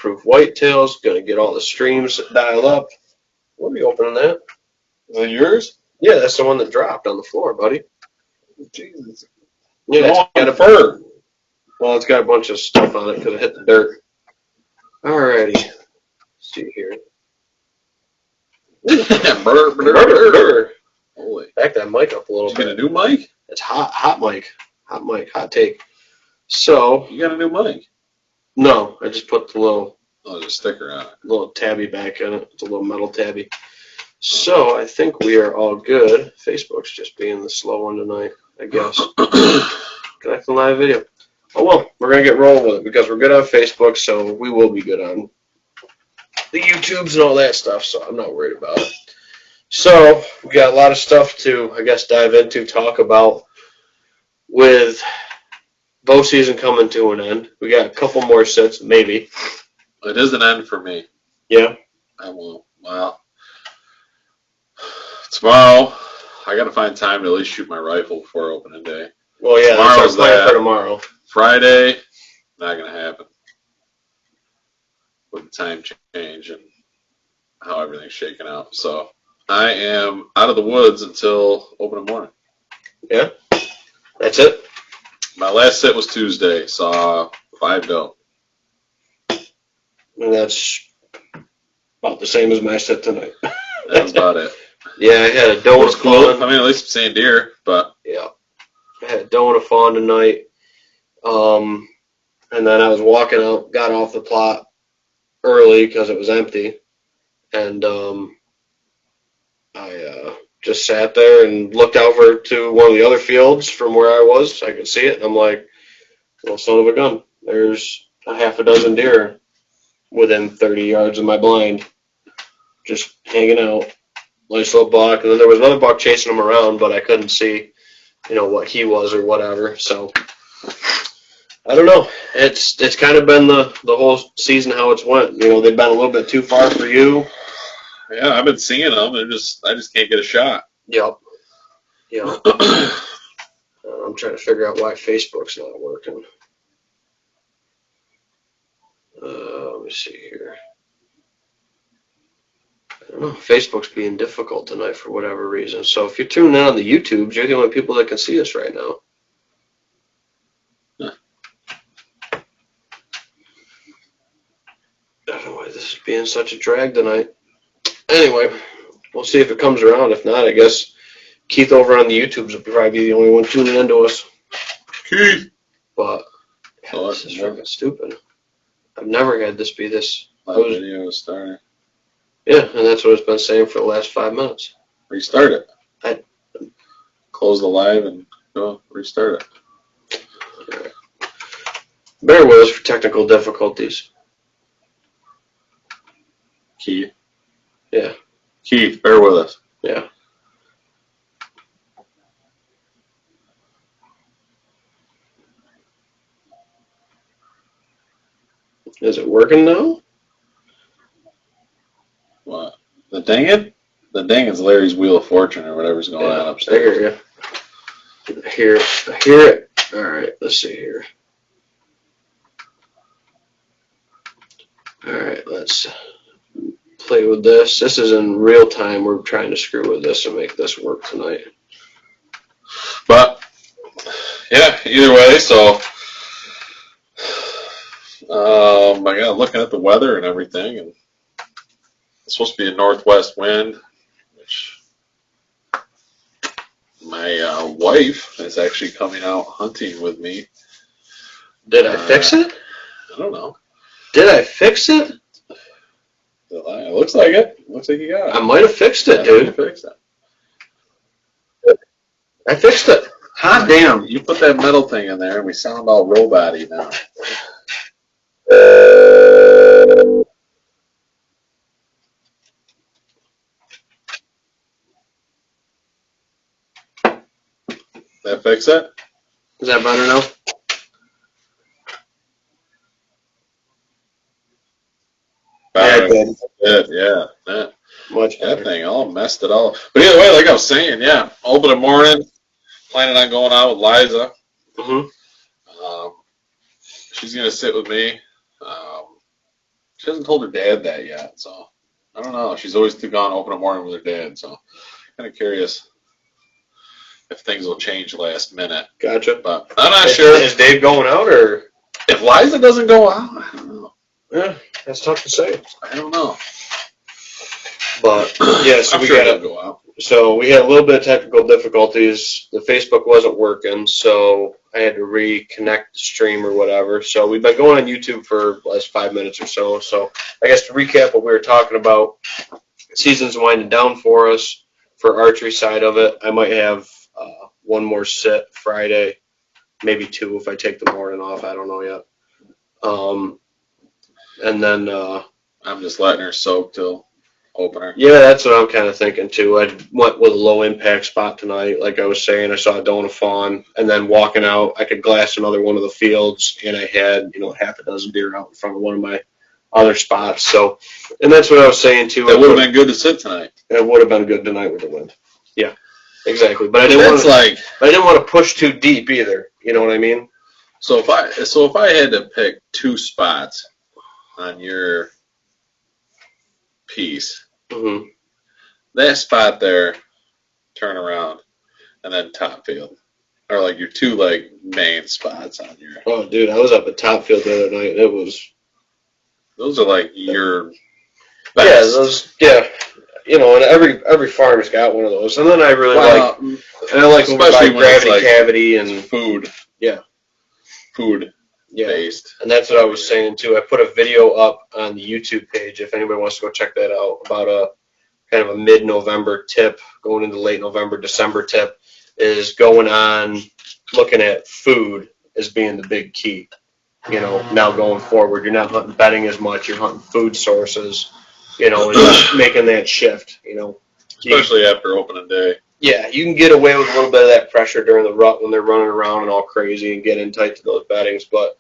proof whitetails. Going to get all the streams dialed up. We'll be opening that. Is that yours? Yeah, that's the one that dropped on the floor, buddy. Jesus. Yeah, it's got a fur. Well, it's got a bunch of stuff on it because it hit the dirt. Alrighty. Let's see here. Holy. Back that mic up a little bit. bit. You got a new mic? It's hot mic. Hot mic, hot take. So. You got a new mic? No, I just put the little. Oh, there's a sticker on it. Little tabby back on it. It's a little metal tabby. So I think we are all good. Facebook's just being the slow one tonight, I guess. Connect the live video. Oh, well, we're going to get rolling with it because we're good on Facebook, so we will be good on the YouTubes and all that stuff, so I'm not worried about it. So we got a lot of stuff to, I guess, dive into, talk about with bow season coming to an end. We got a couple more sets, maybe. It is an end for me. Yeah? I won't. Well, tomorrow, I got to find time to at least shoot my rifle before opening day. Well, yeah, that's our plan for tomorrow. Friday, not going to happen. With the time change and how everything's shaking out. So I am out of the woods until opening morning. Yeah? That's it? My last sit was Tuesday. Saw 5 doe. And that's about the same as my set tonight. That's about it. Yeah, I had a doe and a fawn. I mean, at least I'm saying deer, but. Yeah. I had a doe and a fawn tonight. And then I was walking out, got off the plot early because it was empty. And I just sat there and looked over to one of the other fields from where I was. I could see it. And I'm like, well, son of a gun. There's a half a dozen deer within 30 yards of my blind, just hanging out. Nice little buck. And then there was another buck chasing him around, but I couldn't see, what he was or whatever. So I don't know. It's kind of been the whole season how it's went. They've been a little bit too far for you. Yeah, I've been seeing them. I just can't get a shot. Yep. Yeah. I'm trying to figure out why Facebook's not working. Let me see here. I don't know. Facebook's being difficult tonight for whatever reason. So if you're tuning in on the YouTubes, you're the only people that can see us right now. Huh. I don't know why this is being such a drag tonight. Anyway, we'll see if it comes around. If not, I guess Keith over on the YouTubes will probably be the only one tuning into us. Keith! But this is freaking stupid. I've never had this be this. Video started. Yeah, and that's what it's been saying for the last 5 minutes. Restart it. Close the live and go restart it. Right. Bear with us for technical difficulties. Keith. Yeah. Keith, bear with us. Yeah. Is it working now? What? The dinging? The dinging's Larry's Wheel of Fortune or whatever's going on upstairs. I hear it. All right, let's see here. All right, let's play with this. This is in real time. We're trying to screw with this and make this work tonight. But, yeah, either way, so I got looking at the weather and everything, and it's supposed to be a northwest wind, which my wife is actually coming out hunting with me. Did I fix it? I don't know. Did I fix it? It looks like it. Looks like you got it. I might have fixed it, dude. You fixed it. I fixed it. Hot damn. You put that metal thing in there and we sound all robot-y now. That fix it? Is that better now? Yeah. Much better. That thing all messed it all. But either way, like I was saying, yeah, open the morning, planning on going out with Liza. Mm-hmm. She's going to sit with me. She hasn't told her dad that yet, so I don't know. She's always gone open a morning with her dad, so kind of curious if things will change last minute. Gotcha. But I'm not sure. Is Dave going out, or if Liza doesn't go out, I don't know. Yeah, that's tough to say. I don't know. But yeah, so I'm we sure got he'll go out. So we had a little bit of technical difficulties. The Facebook wasn't working, so I had to reconnect the stream or whatever. So we've been going on YouTube for the last 5 minutes or so. So I guess to recap what we were talking about, season's winding down for us for archery side of it. I might have one more sit Friday, maybe two if I take the morning off. I don't know yet. And then I'm just letting her soak till opener. Yeah, that's what I'm kind of thinking too. I went with a low impact spot tonight. Like I was saying, I saw a doe and a fawn, and then walking out, I could glass another one of the fields, and I had, half a dozen deer out in front of one of my other spots. So, and that's what I was saying too. That would have been good to sit tonight. It would have been good tonight with the wind. Yeah, exactly. But I didn't want to push too deep either. You know what I mean? So if I had to pick two spots on your piece, mm-hmm. that spot there, turn around, and then top field, or like your two main spots on your. Oh, dude, I was up at top field the other night. It was. Those are like your best. And every farmer's got one of those. And then I really like especially when gravity it's cavity and food. Yeah. Food. Yeah. Based. And that's what I was saying too. I put a video up on the YouTube page if anybody wants to go check that out about a kind of a mid-November tip going into late November, December tip is going on looking at food as being the big key. Now going forward, you're not hunting bedding as much, you're hunting food sources, and just making that shift, Especially after opening day. Yeah, you can get away with a little bit of that pressure during the rut when they're running around and all crazy and getting tight to those beddings. But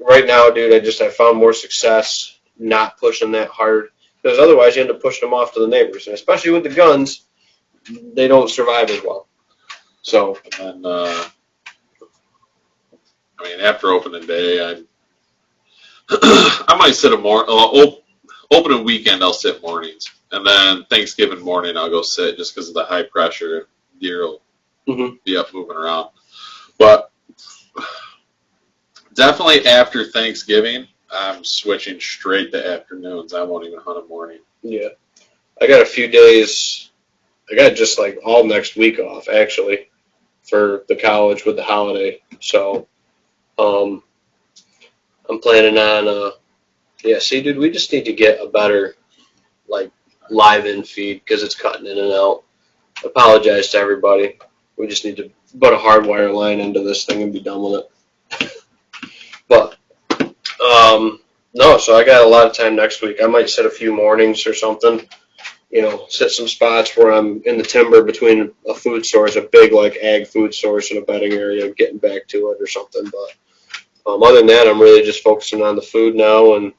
right now, dude, I found more success not pushing that hard because otherwise you end up pushing them off to the neighbors. And especially with the guns, they don't survive as well. So. And after opening day, I might sit opening weekend, I'll sit mornings. And then Thanksgiving morning, I'll go sit just because of the high pressure. Deer will be up moving around. But definitely after Thanksgiving, I'm switching straight to afternoons. I won't even hunt a morning. Yeah. I got a few days. I got just all next week off, actually, for the college with the holiday. So I'm planning on, see, dude, we just need to get a better, live in feed because it's cutting in and out. Apologize to everybody. We just need to put a hardwire line into this thing and be done with it. But no, so I got a lot of time next week. I might set a few mornings or something. Set some spots where I'm in the timber between a food source, a big ag food source, and a bedding area, getting back to it or something. But other than that, I'm really just focusing on the food now and.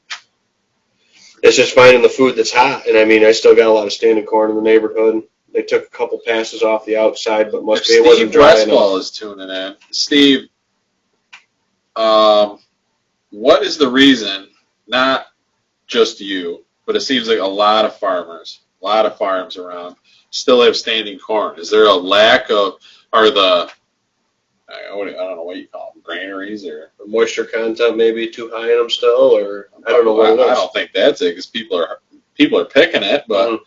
It's just finding the food that's hot. And, I still got a lot of standing corn in the neighborhood. They took a couple passes off the outside, but it wasn't dry enough. Steve Westfall is tuning in. Steve, what is the reason, not just you, but it seems like a lot of farmers, a lot of farms around, still have standing corn? Is there a lack of, or the, I don't know what you call them, granaries or the moisture content maybe too high in them still, or I don't know what it is. I don't think that's it because people are picking it, but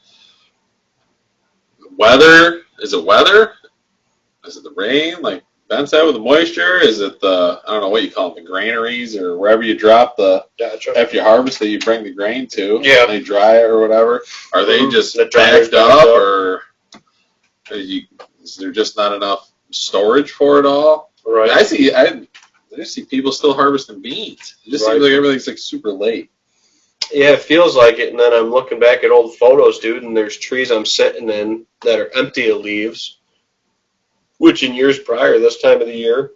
weather, is it weather? Is it the rain? Ben said with the moisture? Is it the, I don't know what you call them, the granaries or wherever you drop the, after you harvest it, you bring the grain to, and they dry it or whatever. Are they just backed up or is there just not enough storage for it all? Right. I just see people still harvesting beans. It just seems like everything's super late. Yeah, it feels like it. And then I'm looking back at old photos, dude, and there's trees I'm sitting in that are empty of leaves, which in years prior, this time of the year,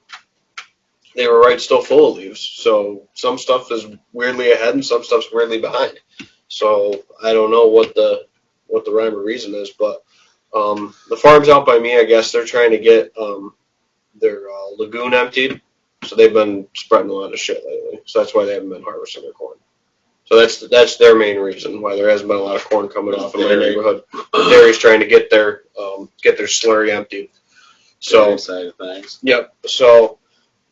they were still full of leaves. So some stuff is weirdly ahead and some stuff's weirdly behind. So I don't know what the rhyme or reason is, but the farms out by me, I guess they're trying to get their lagoon emptied. So they've been spreading a lot of shit lately. So that's why they haven't been harvesting their corn. So that's their main reason why there hasn't been a lot of corn coming off in my neighborhood. The dairy's trying to get their slurry emptied. So side of things. Yep. So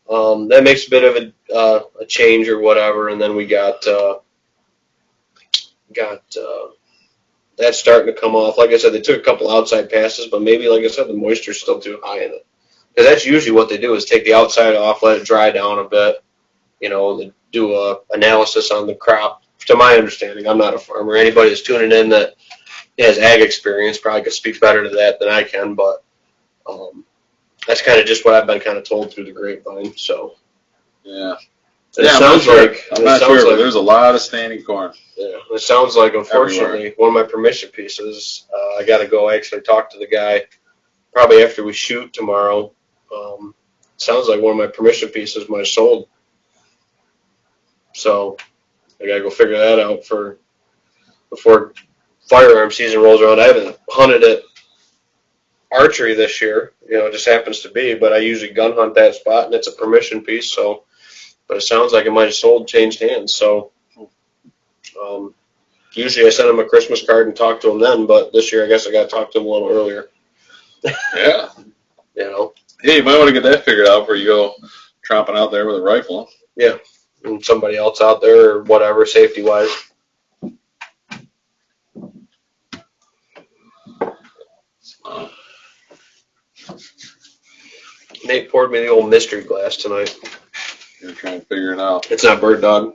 that makes a bit of a change or whatever, and then we got that starting to come off. Like I said, they took a couple outside passes, but maybe, like I said, the moisture's still too high in it. Because that's usually what they do is take the outside off, let it dry down a bit. They do a analysis on the crop. To my understanding, I'm not a farmer. Anybody that's tuning in that has ag experience probably could speak better to that than I can, but that's kind of just what I've been kind of told through the grapevine. So yeah. It sounds like I'm not sure, but there's a lot of standing corn. Yeah, it sounds like, unfortunately, one of my permission pieces, I got to go actually talk to the guy probably after we shoot tomorrow. Sounds like one of my permission pieces might have sold. So I got to go figure that out before firearm season rolls around. I haven't hunted at archery this year. It just happens to be, but I usually gun hunt that spot, and it's a permission piece, so. But it sounds like it might have sold, changed hands. So usually I send him a Christmas card and talk to him then, but this year I guess I got to talk to him a little earlier. Yeah. Yeah, you might want to get that figured out before you go tromping out there with a rifle. Yeah, and somebody else out there or whatever, safety-wise. Nate poured me the old mystery glass tonight. You're trying to figure it out. It's not Bird Dog.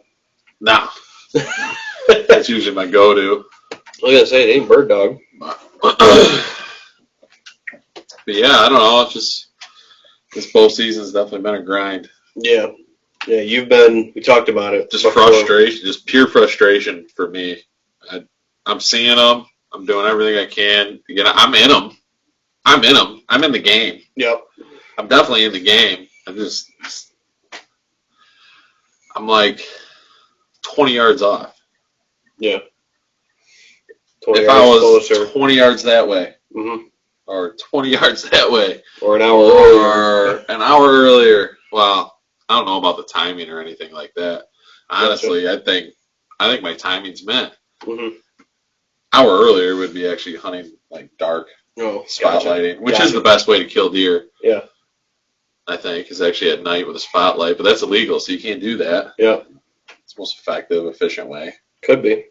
No. That's usually my go-to. I was going to say, it ain't Bird Dog. But yeah, I don't know. It's just this bow season's definitely been a grind. Yeah. Yeah, we talked about it. Just frustration, just pure frustration for me. I'm seeing them. I'm doing everything I can. Again, I'm in them. I'm in the game. Yep. I'm definitely in the game. I'm like 20 yards off. Yeah. If I was closer. 20 yards that way, or 20 yards that way, or an hour earlier, well, I don't know about the timing or anything like that. Honestly, I think my timing's met. Hour earlier would be actually hunting like dark, spotlighting, which is the best way to kill deer. Yeah. I think is actually at night with a spotlight, but that's illegal, so you can't do that. Yeah. It's the most effective, efficient way. Could be.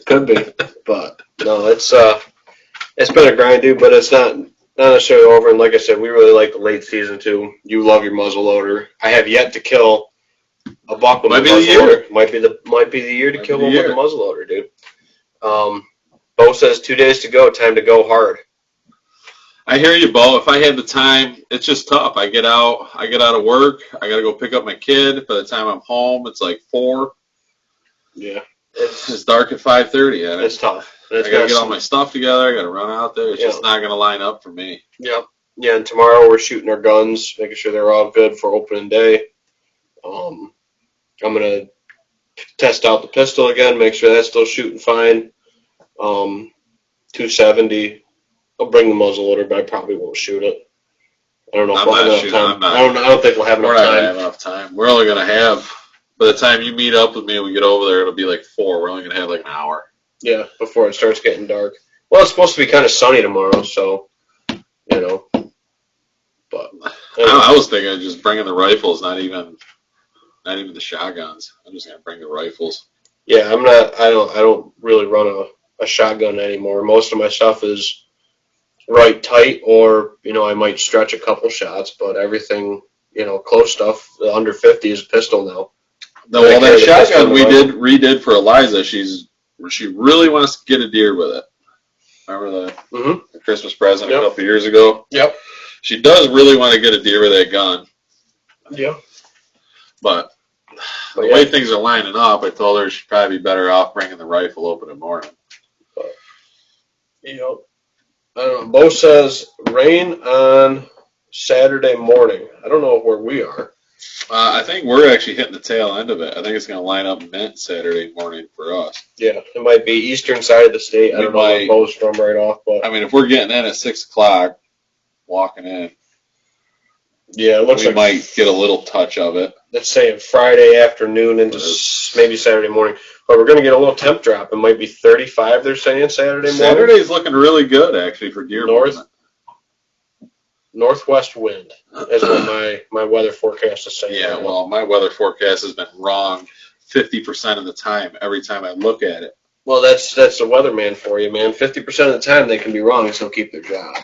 Could be. But no, it's been a grind, dude, but it's not necessarily over. And like I said, we really like the late season too. You love your muzzleloader. I have yet to kill a buck with a muzzleloader. Might be the year to kill one with a muzzleloader, dude. Bo says 2 days to go, time to go hard. I hear you, Bo. If I had the time, it's just tough. I get out of work. I got to go pick up my kid. By the time I'm home, it's like 4. Yeah. It's dark at 5:30. It's tough. I got to get all my stuff together. I got to run out there. It's just not going to line up for me. Yep. Yeah, and tomorrow we're shooting our guns, making sure they're all good for opening day. I'm going to test out the pistol again, make sure that's still shooting fine. 270. I'll bring the muzzleloader, but I probably won't shoot it. I don't know if we'll have enough time. I don't think we'll have enough time. We're not going to have enough time. We're only going to have, by the time you meet up with me and we get over there, it'll be like 4. We're only going to have like an hour. Yeah, before it starts getting dark. Well, it's supposed to be kind of sunny tomorrow, so, But I was thinking of just bringing the rifles, not even the shotguns. I'm just going to bring the rifles. Yeah, I don't really run a shotgun anymore. Most of my stuff is right tight, or I might stretch a couple shots, but everything close stuff, the under 50 is a pistol now. Well, that shotgun we redid for Eliza. She really wants to get a deer with it. Remember the Christmas present a couple years ago? Yep. She does really want to get a deer with that gun. Yeah. But the way things are lining up, I told her she'd probably be better off bringing the rifle open in the morning. But, I don't know. Bo says rain on Saturday morning. I don't know where we are. I think we're actually hitting the tail end of it. I think it's going to line up mint Saturday morning for us. Yeah, it might be eastern side of the state. I don't know where Bo's from right off. But I mean, if we're getting in at 6 o'clock, walking in, Yeah, it looks we like might get a little touch of it. Let's say Friday afternoon into maybe Saturday morning. But we're going to get a little temp drop. It might be 35, they're saying, Saturday morning. Saturday's looking really good, actually, for deer movement. Northwest wind is what my weather forecast is saying. Yeah, well, my weather forecast has been wrong 50% of the time, every time I look at it. Well, that's the weatherman for you, man. 50% of the time they can be wrong and still keep their job.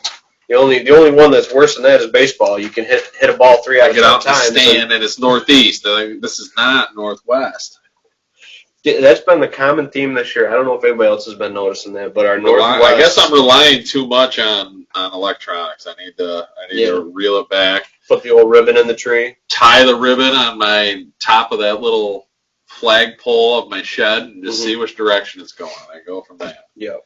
The only one that's worse than that is baseball. You can hit a ball 3 out of 10 times. I get out and stand, and it's northeast. This is not northwest. That's been the common theme this year. I don't know if anybody else has been noticing that, but our northwest. I guess I'm relying too much on electronics. I need to reel it back. Put the old ribbon in the tree. Tie the ribbon on my top of that little flagpole of my shed and just see which direction it's going. I go from that. Yeah.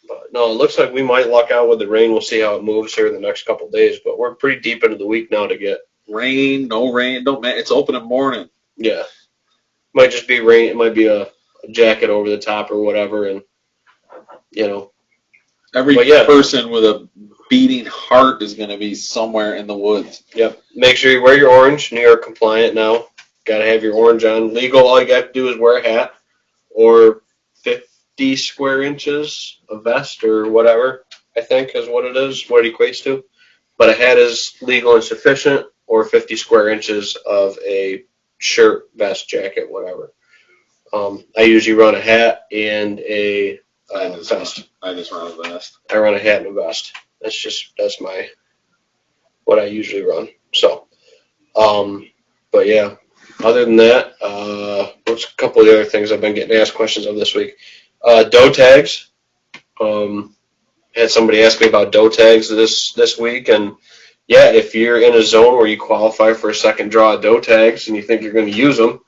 But no, it looks like we might luck out with the rain. We'll see how it moves here in the next couple of days. But we're pretty deep into the week now to get rain, no rain, don't matter. It's open in the morning. Yeah. Might just be rain. It might be a jacket over the top or whatever, and every person with a beating heart is going to be somewhere in the woods. Yep. Make sure you wear your orange. New York compliant now. Got to have your orange on. Legal. All you got to do is wear a hat or 50 square inches of vest or whatever. I think is what it is. What it equates to. But a hat is legal and sufficient, or 50 square inches of a shirt, vest, jacket, whatever. I usually run a hat and a vest. I just run a vest. I run a hat and a vest. That's what I usually run. So, but yeah. Other than that, what's a couple of the other things I've been getting asked questions of this week? Doe tags. Had somebody ask me about doe tags this week, and yeah, if you're in a zone where you qualify for a second draw of doe tags and you think you're going to use them,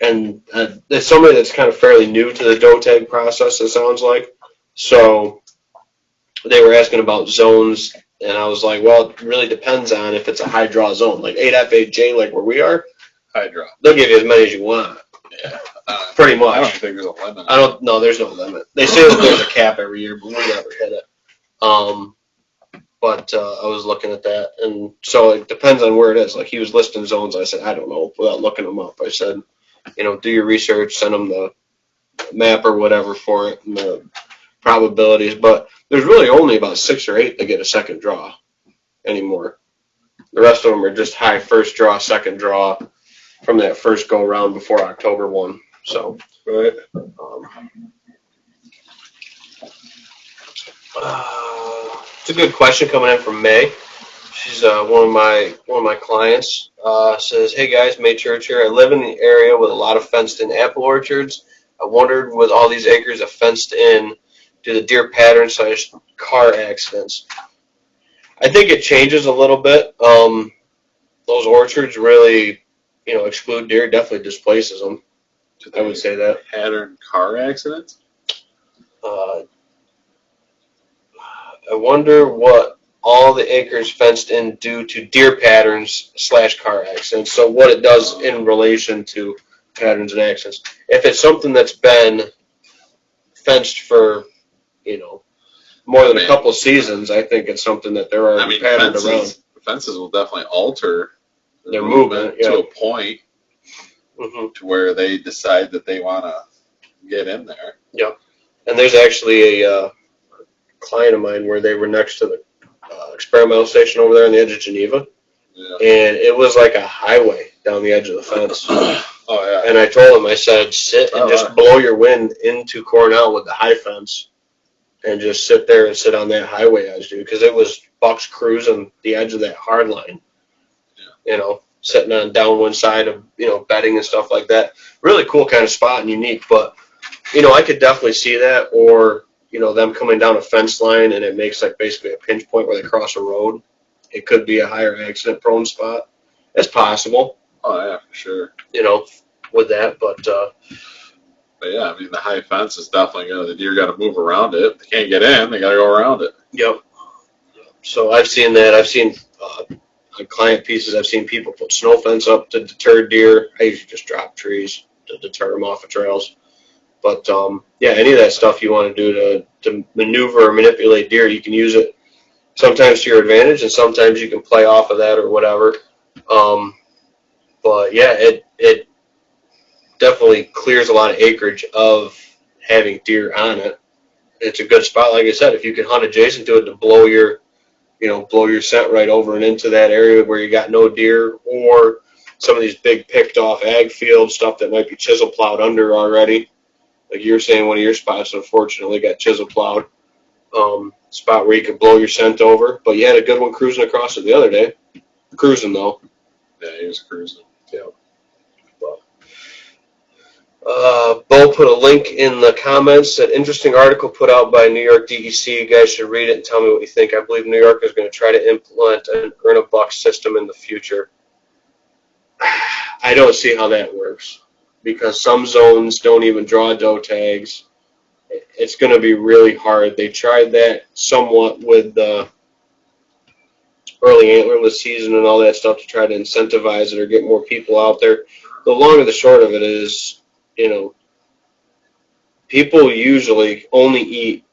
and it's somebody that's kind of fairly new to the doe tag process, it sounds like. So they were asking about zones, and I was like, well, it really depends on if it's a high draw zone, like 8F, 8J, like where we are. High draw. They'll give you as many as you want. Yeah. Pretty much. I don't think there's a limit. No, there's no limit. They say that there's a cap every year, but we never hit it. But I was looking at that, and so it depends on where it is. Like, he was listing zones. I said, I don't know, without looking them up. I said, do your research, send them the map or whatever for it, and the probabilities. But there's really only about 6 or 8 that get a second draw anymore. The rest of them are just high first draw, second draw from that first go around before October 1. So, right. It's a good question coming in from May. She's one of my clients. Says, hey guys, May Church here. I live in the area with a lot of fenced-in apple orchards. I wondered, with all these acres of fenced in, do the deer pattern / car accidents? I think it changes a little bit. Those orchards really, exclude deer. Definitely displaces them. I would say that. Pattern car accidents? I wonder what all the acres fenced in do to deer patterns / car accidents. So what it does in relation to patterns and accidents. If it's something that's been fenced for, more than a couple of seasons, I think it's something that they're already patterned around. Fences will definitely alter their movement to a point to where they decide that they want to get in there. Yep. And there's actually a client of mine where they were next to the experimental station over there on the edge of Geneva, and it was like a highway down the edge of the fence. And I told him, I said, sit and just blow your wind into Cornell with the high fence, and just sit there and sit on that highway edge, dude, because it was bucks cruising the edge of that hard line. Sitting on downwind side of bedding and stuff like that. Really cool kind of spot and unique, but I could definitely see that, or them coming down a fence line and it makes like basically a pinch point where they cross a road. It could be a higher accident prone spot. It's possible. Oh yeah, for sure. With that, but yeah, I mean the high fence is definitely the deer got to move around it. If they can't get in, they got to go around it. Yep. So I've seen that. I've seen on client pieces. I've seen people put snow fence up to deter deer. I usually just drop trees to deter them off of trails. But any of that stuff you want to do to maneuver or manipulate deer, you can use it sometimes to your advantage, and sometimes you can play off of that or whatever. But yeah, it definitely clears a lot of acreage of having deer on it. It's a good spot, like I said, if you can hunt adjacent to it to blow your scent right over and into that area where you got no deer, or some of these big picked off ag fields, stuff that might be chisel plowed under already. Like you were saying, one of your spots unfortunately got chisel plowed. Spot where you could blow your scent over. But you had a good one cruising across it the other day. Cruising though. Yeah, he was cruising. Yeah. Bo put a link in the comments. An interesting article put out by New York DEC. You guys should read it and tell me what you think. I believe New York is going to try to implement an earn a buck system in the future. I don't see how that works because some zones don't even draw doe tags. It's going to be really hard. They tried that somewhat with the early antlerless season and all that stuff to try to incentivize it or get more people out there. The long and the short of it is, people usually only eat,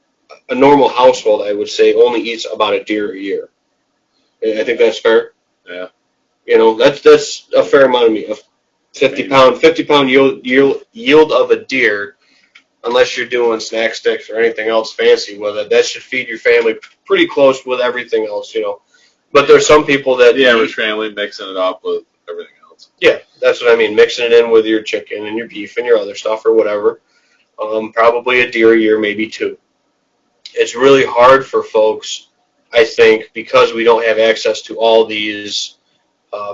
a normal household, I would say, only eats about a deer a year. I think that's fair. Yeah. That's a fair amount of meat. A 50 pound yield of a deer, unless you're doing snack sticks or anything else fancy with it, that should feed your family pretty close with everything else, But there's some people that the average family mixing it up with everything else. Yeah, that's what I mean. Mixing it in with your chicken and your beef and your other stuff or whatever. Probably a deer a year, maybe two. It's really hard for folks, I think, because we don't have access to all these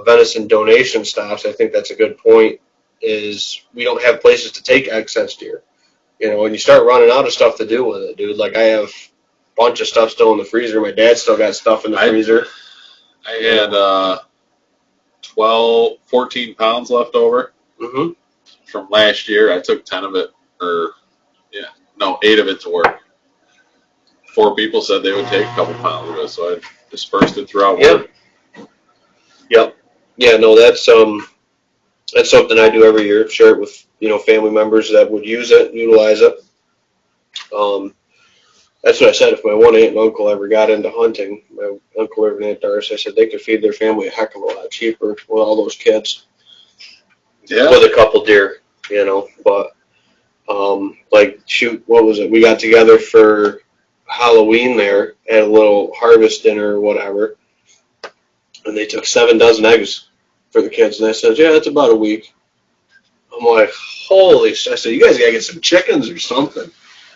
venison donation stops. I think that's a good point, is we don't have places to take excess deer. When you start running out of stuff to do with it, dude, like I have a bunch of stuff still in the freezer. My dad still got stuff in the freezer. I had 14 pounds left over from last year. I took 10 of it, 8 of it to work. 4 people said they would take a couple pounds of it, so I dispersed it throughout work. Yep. Yeah, no, that's something I do every year. Share it with family members that would use it, utilize it. That's what I said. If my one aunt and uncle ever got into hunting, my uncle lived in Aunt Darcy, I said they could feed their family a heck of a lot cheaper with all those kids. Yeah. With a couple deer, But what was it? We got together for Halloween there, had a little harvest dinner or whatever, and they took 7 dozen eggs for the kids. And I said, yeah, that's about a week. I'm like, holy shit. I said, you guys got to get some chickens or something.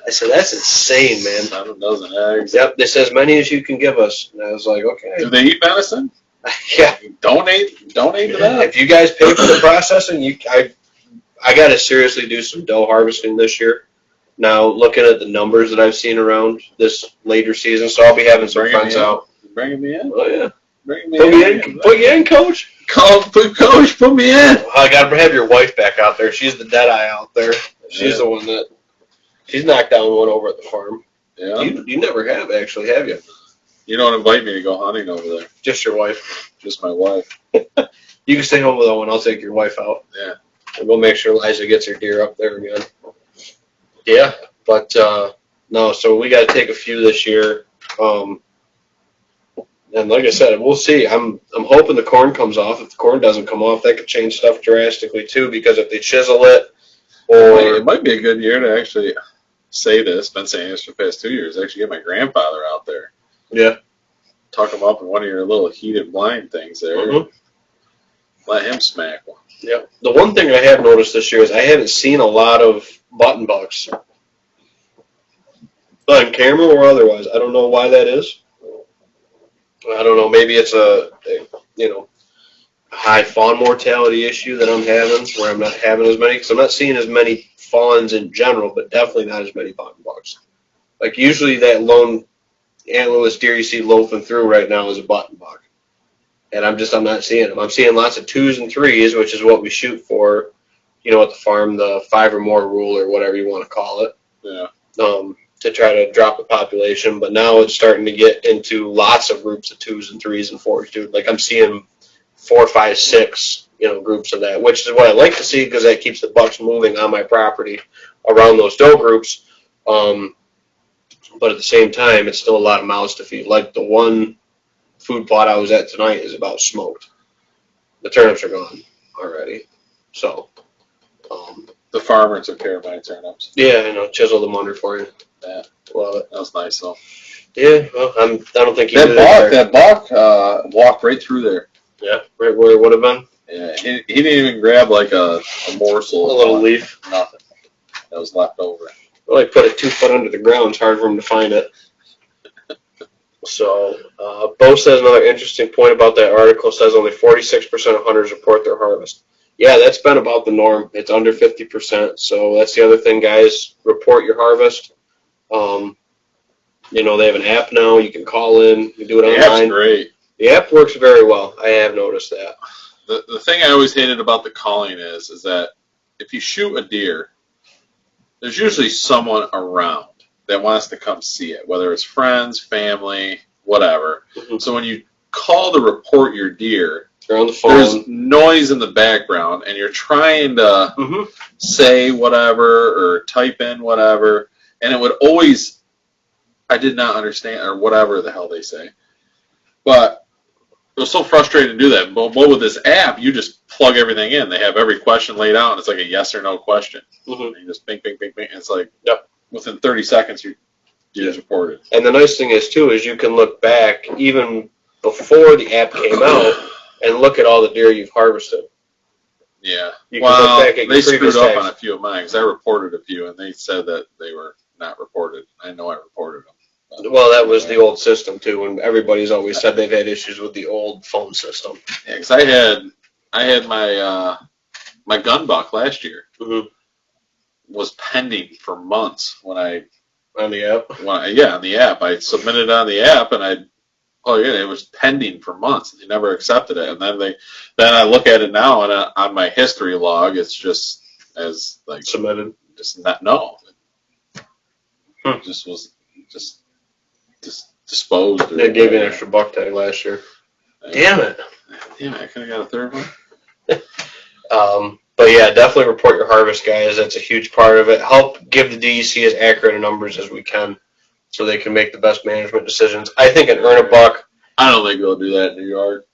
I said, that's insane, man. 7 dozen eggs. Yep, they said as many as you can give us. And I was like, okay. Do they eat venison? Yeah. Donate to that. If you guys pay for the processing, I got to seriously do some doe harvesting this year. Now, looking at the numbers that I've seen around this later season, so I'll be having some friends out. Bringing me in? Oh, yeah. Bring me in. Put you in, Coach. Coach, put me in. I got to have your wife back out there. She's the dead eye out there. She's the one that, she's knocked down one over at the farm. Yeah. You never have, actually, have you? You don't invite me to go hunting over there. Just your wife. Just my wife. You can stay home with that one. I'll take your wife out. Yeah. And we'll make sure Liza gets her deer up there again. Yeah, but no, so we got to take a few this year. And like I said, we'll see. I'm hoping the corn comes off. If the corn doesn't come off, that could change stuff drastically too, because if they chisel it, or it might be a good year to actually say this. Been saying this for the past 2 years. Actually get my grandfather out there. Yeah. Tuck him up in one of your little heated blind things there. Let him smack one. Yeah. The one thing I have noticed this year is I haven't seen a lot of button bucks on camera or otherwise. I don't know why that is. I don't know. Maybe it's a high fawn mortality issue that I'm having, where I'm not having as many, because I'm not seeing as many fawns in general, but definitely not as many button bucks. Like usually that lone antlerless deer you see loafing through right now is a button buck. And I'm not seeing them. I'm seeing lots of 2s and 3s, which is what we shoot for, at the farm, the 5 or more rule or whatever you want to call it. Yeah. To try to drop the population. But now it's starting to get into lots of groups of 2s and 3s and 4s, dude. Like I'm seeing 4, 5, 6, groups of that, which is what I like to see, because that keeps the bucks moving on my property around those doe groups. But at the same time, it's still a lot of mouths to feed. Like the one food plot I was at tonight is about smoked. The turnips are gone already. So, the farmer took care of my turnips. Yeah, I know. Chisel them under for you. Yeah, love it. That was nice though. Yeah, well, I don't think that buck walked right through there. Yeah, right where it would have been. Yeah, he didn't even grab like a morsel. A little leaf. Nothing. That was left over. Well, I put it 2 foot under the ground. It's hard for him to find it. So, Bo says another interesting point about that article says only 46% of hunters report their harvest. Yeah, that's been about the norm. It's under 50%. So that's the other thing, guys. Report your harvest. You know, they have an app now. You can call in. You do it online. That's great. The app works very well. I have noticed that. The thing I always hated about the calling is that if you shoot a deer, there's usually someone around that wants to come see it, whether it's friends, family, whatever. Mm-hmm. So when you call to report your deer, you're on the phone. There's noise in the background, and you're trying to say whatever or type in whatever, and it would always, I did not understand, or whatever the hell they say. But it was so frustrating to do that. But with this app, you just plug everything in. They have every question laid out, and it's like a yes or no question. Mm-hmm. And you just bing, bing, bing, bing. And it's like, within 30 seconds, you just reported. And the nice thing is, too, is you can look back even before the app came out and look at all the deer you've harvested. Yeah. You can look back at your they screwed up tags. on a few of mine because I reported a few, and they said that they were not reported. I know I reported them. Well, that was the old system, too, and everybody's always said they've had issues with the old phone system. Yeah, because I had my my gun buck last year was pending for months when I on the app. On the app. I submitted it on the app, and it was pending for months. They never accepted it, and then I look at it now, and on my history log, it's just as like submitted. Just not It just was just disposed. They gave you an extra buck tag last year. Damn it! I could have got a third one. But yeah, definitely report your harvest, guys. That's a huge part of it. Help give the DEC as accurate numbers as we can, so they can make the best management decisions. I think an earn a buck. I don't think they'll do that in New York.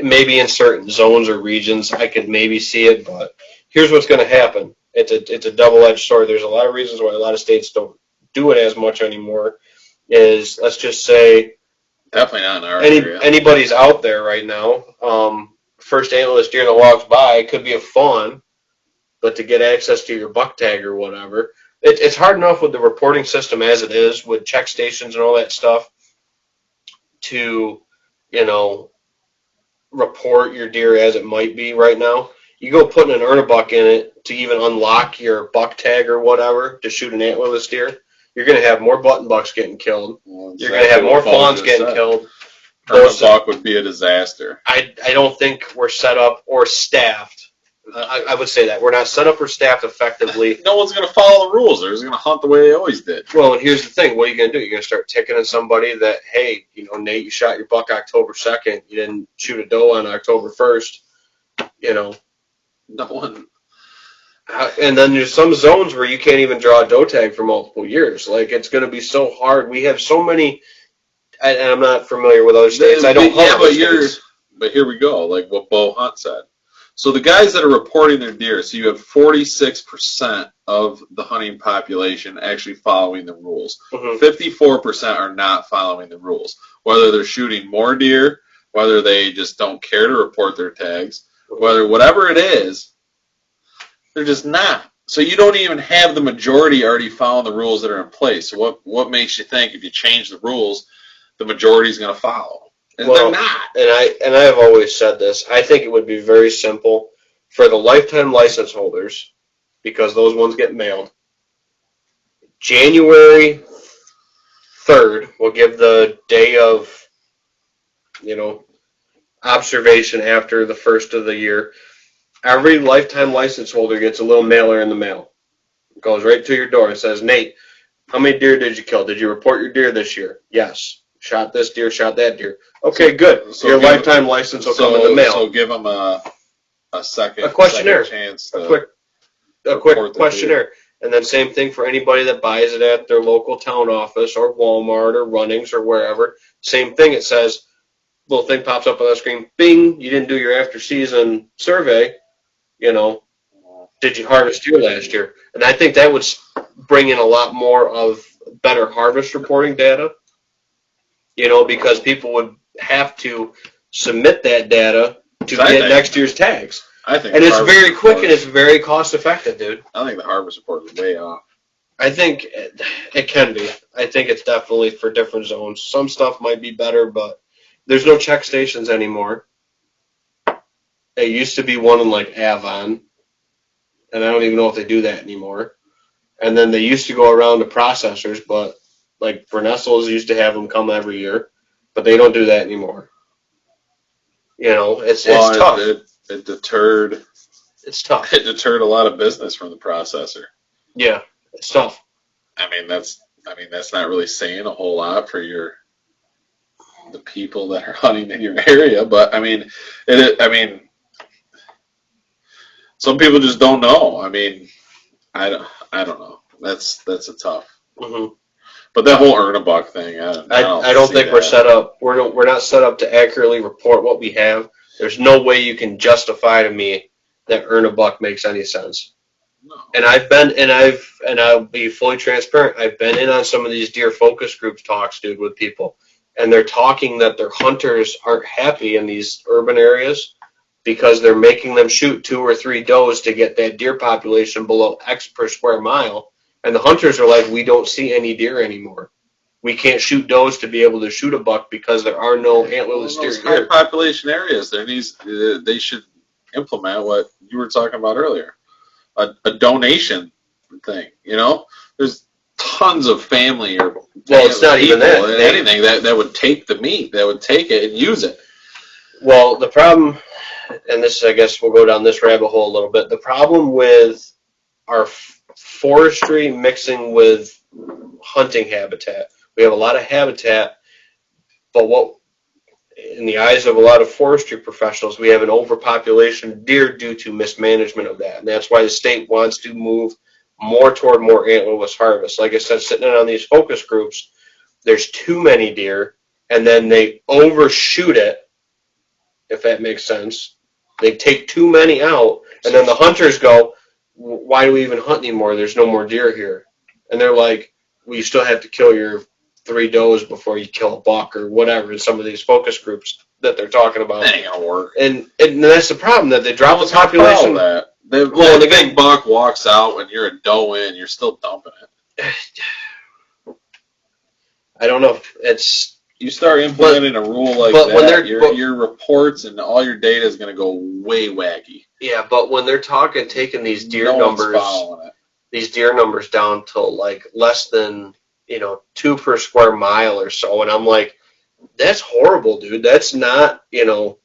Maybe in certain zones or regions, I could maybe see it. But here's what's going to happen. It's a double-edged sword. There's a lot of reasons why a lot of states don't do it as much anymore. Is let's just say definitely not in our area. Anybody's out there right now. First antlerless deer that walks by could be a fawn, but to get access to your buck tag or whatever, it's hard enough with the reporting system as it is with check stations and all that stuff to, report your deer as it might be right now. You go putting an earn a buck in it to even unlock your buck tag or whatever to shoot an antlerless deer. You're going to have more button bucks getting killed. Well, exactly. You're going to have more fawns getting killed. Earn a buck would be a disaster. I don't think we're set up or staffed. I would say that. We're not set up or staffed effectively. No one's going to follow the rules. They're just going to hunt the way they always did. Well, and here's the thing. What are you going to do? You're going to start ticketing somebody that, hey, Nate, you shot your buck October 2nd. You didn't shoot a doe on October 1st. No one. And then there's some zones where you can't even draw a doe tag for multiple years. Like, it's going to be so hard. We have so many, and I'm not familiar with other states. I don't hunt other states. But here we go, like what Bo Hunt said. So the guys that are reporting their deer, so you have 46% of the hunting population actually following the rules. 54% are not following the rules. Whether they're shooting more deer, whether they just don't care to report their tags, whatever it is, they're just not. So you don't even have the majority already following the rules that are in place. So what makes you think if you change the rules, the majority is going to follow? And they're not. And I have always said this. I think it would be very simple for the lifetime license holders, because those ones get mailed. January 3rd, we'll give the day of, observation after the first of the year. Every lifetime license holder gets a little mailer in the mail. It goes right to your door and says, Nate, how many deer did you kill? Did you report your deer this year? Yes. Shot this deer, shot that deer. Okay, good. So your lifetime license will come in the mail. So give them a second questionnaire. Chance a quick questionnaire. And then same thing for anybody that buys it at their local town office or Walmart or Runnings or wherever. Same thing. It says, little thing pops up on the screen, bing, you didn't do your after season survey, did you harvest deer last year? And I think that would bring in a lot more of better harvest reporting data, because people would have to submit that data to get next year's tags. I think, and it's very quick and it's very cost effective, dude. I think the harvest report is way off. I think it can be. I think it's definitely for different zones. Some stuff might be better, but there's no check stations anymore. It used to be one in like Avon, and I don't even know if they do that anymore. And then they used to go around to processors, but like Vernessels used to have them come every year, but they don't do that anymore. It's tough. It deterred. It's tough. It deterred a lot of business from the processor. Yeah, it's tough. I mean, that's not really saying a whole lot for the people that are hunting in your area, but I mean, some people just don't know. I mean, I don't know. That's a tough. Mm-hmm. But that whole earn a buck thing, I don't think we're set up. We're not set up to accurately report what we have. There's no way you can justify to me that earn a buck makes any sense. No. And I'll be fully transparent. I've been in on some of these deer focus groups talks, dude, with people, and they're talking that their hunters aren't happy in these urban areas because they're making them shoot 2 or 3 does to get that deer population below X per square mile. And the hunters are like, we don't see any deer anymore. We can't shoot does to be able to shoot a buck because there are no antlerless deer high here. population areas, they should implement what you were talking about earlier, a donation thing. There's tons of family or it's not even that. Anything that would take the meat, that would take it and use it. Well, the problem, and this, I guess we'll go down this rabbit hole a little bit. The problem with our forestry mixing with hunting habitat. We have a lot of habitat, but what, in the eyes of a lot of forestry professionals, we have an overpopulation of deer due to mismanagement of that. And that's why the state wants to move more toward more antlerless harvest. Like I said, sitting in on these focus groups, there's too many deer, and then they overshoot it, if that makes sense. They take too many out, and then the hunters go, why do we even hunt anymore? There's no more deer here. And they're like, well, you still have to kill your 3 does before you kill a buck or whatever in some of these focus groups that they're talking about. That ain't gonna work. And that's the problem, that they drop the population. The big buck walks out when you're a doe in, you're still dumping it. I don't know. You start implementing a rule like that, your reports and all your data is going to go way wacky. Yeah, but when they're taking these deer numbers down to like less than 2 per square mile or so, and I'm like, that's horrible, dude. That's not a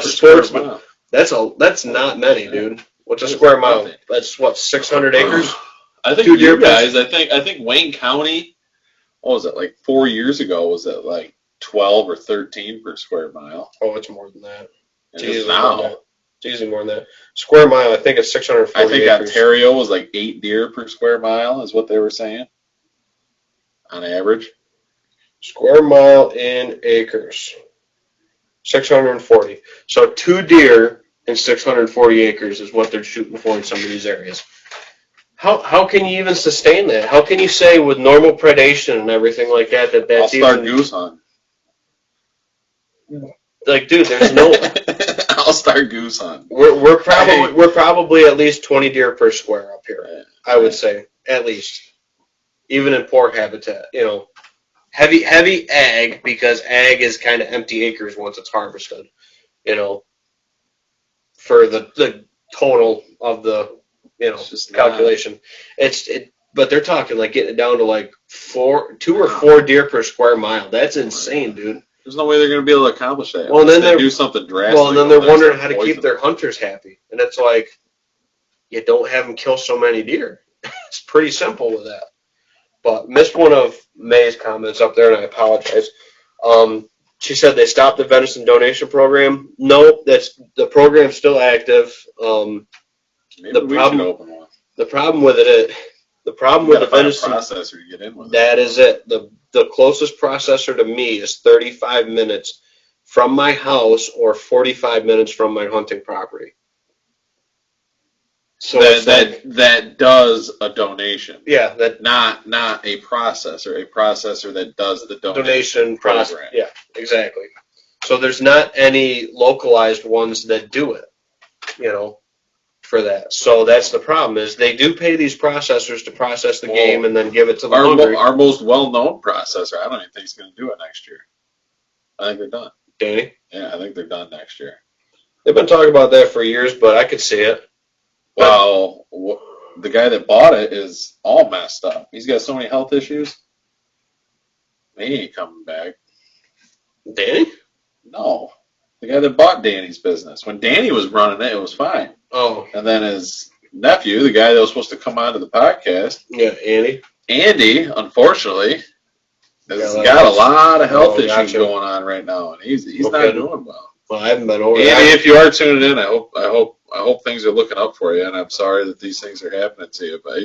sportsman. That's not many, dude. What's a square mile? That's what, 600 acres? I think you guys. I think Wayne County. What was it, like 4 years ago? Was it like 12 or 13 per square mile? Oh, it's more than that. It's easily more than that. Square mile, I think it's 640 I think acres. Ontario was like 8 deer per square mile, is what they were saying, on average. Square mile in acres, 640. So 2 deer in 640 acres is what they're shooting for in some of these areas. How can you even sustain that? How can you say with normal predation and everything like that's I'll start goose hunt. Like, dude, there's no. I'll start goose hunt. We're probably at least 20 deer per square up here. I would say at least, even in poor habitat. Heavy ag, because ag is kind of empty acres once it's harvested. For the total of the. Calculation. But they're talking like getting it down to like 2 or 4 deer per square mile. That's insane, dude. There's no way they're going to be able to accomplish that. Well, then they do something drastic. Well, and then they're wondering how to keep their hunters happy, and it's like you don't have them kill so many deer. It's pretty simple with that. But missed one of May's comments up there, and I apologize. She said they stopped the venison donation program. No, the program's still active. Maybe we should open one. The problem with it, the problem with the venison processor to get in with that is it. The closest processor to me is 35 minutes from my house or 45 minutes from my hunting property. So that does a donation. Yeah, that not a processor that does the donation program. Yeah, exactly. So there's not any localized ones that do it, for that. So that's the problem is they do pay these processors to process the game and then give it to the hungry. Our most well-known processor, I don't even think he's going to do it next year. I think they're done. Danny? Yeah, I think they're done next year. They've been talking about that for years, but I could see it. Well, the guy that bought it is all messed up. He's got so many health issues. He ain't coming back. Danny? No. The guy that bought Danny's business. When Danny was running it, it was fine. Oh. And then his nephew, the guy that was supposed to come onto the podcast. Yeah, Andy, unfortunately, has got a lot of health issues going on right now, and he's not doing well. Well, I haven't been over there. Andy, if you are tuning in, I hope things are looking up for you, and I'm sorry that these things are happening to you. But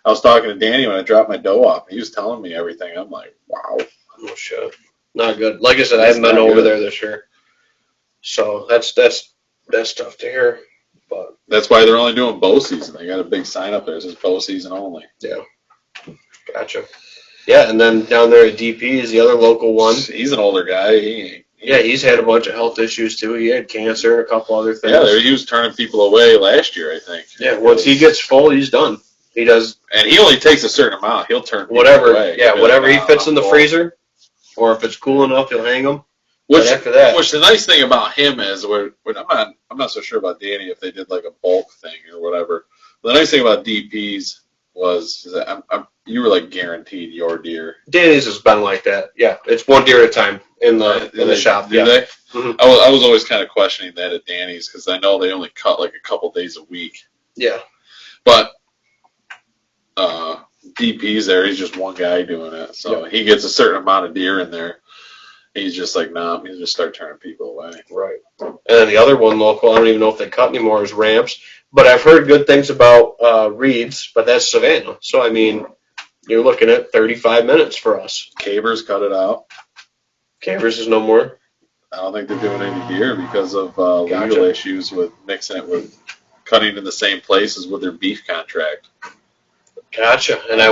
I was talking to Danny when I dropped my doe off, and he was telling me everything. I'm like, wow. Oh shit. Not good. Like I said, I haven't been over there this year. So that's tough to hear. But that's why they're only doing bow season. They got a big sign up there that says bow season only. Yeah. Gotcha. Yeah, and then down there at DP is the other local one. He's an older guy. He's had a bunch of health issues too. He had cancer and a couple other things. Yeah, he was turning people away last year, I think. Yeah, once he gets full, he's done. He does. And he only takes a certain amount. He'll turn people whatever away. Yeah, whatever he fits in the freezer, or if it's cool enough, he'll hang them. Which the nice thing about him is, I'm not so sure about Danny if they did like a bulk thing or whatever. The nice thing about DPs was that you were like guaranteed your deer. Danny's has been like that. Yeah, it's one deer at a time in the shop. Do they? Mm-hmm. I was always kind of questioning that at Danny's because I know they only cut like a couple days a week. Yeah, but DP's there. He's just one guy doing it, so he gets a certain amount of deer in there. He's just like, nah, he'll just start turning people away. Right. And then the other one local, I don't even know if they cut anymore, is Ramps. But I've heard good things about Reeds, but that's Savannah. So, I mean, you're looking at 35 minutes for us. Cavers cut it out. Cavers is no more? I don't think they're doing any deer because of legal issues with mixing it with cutting in the same place as with their beef contract. Gotcha. And I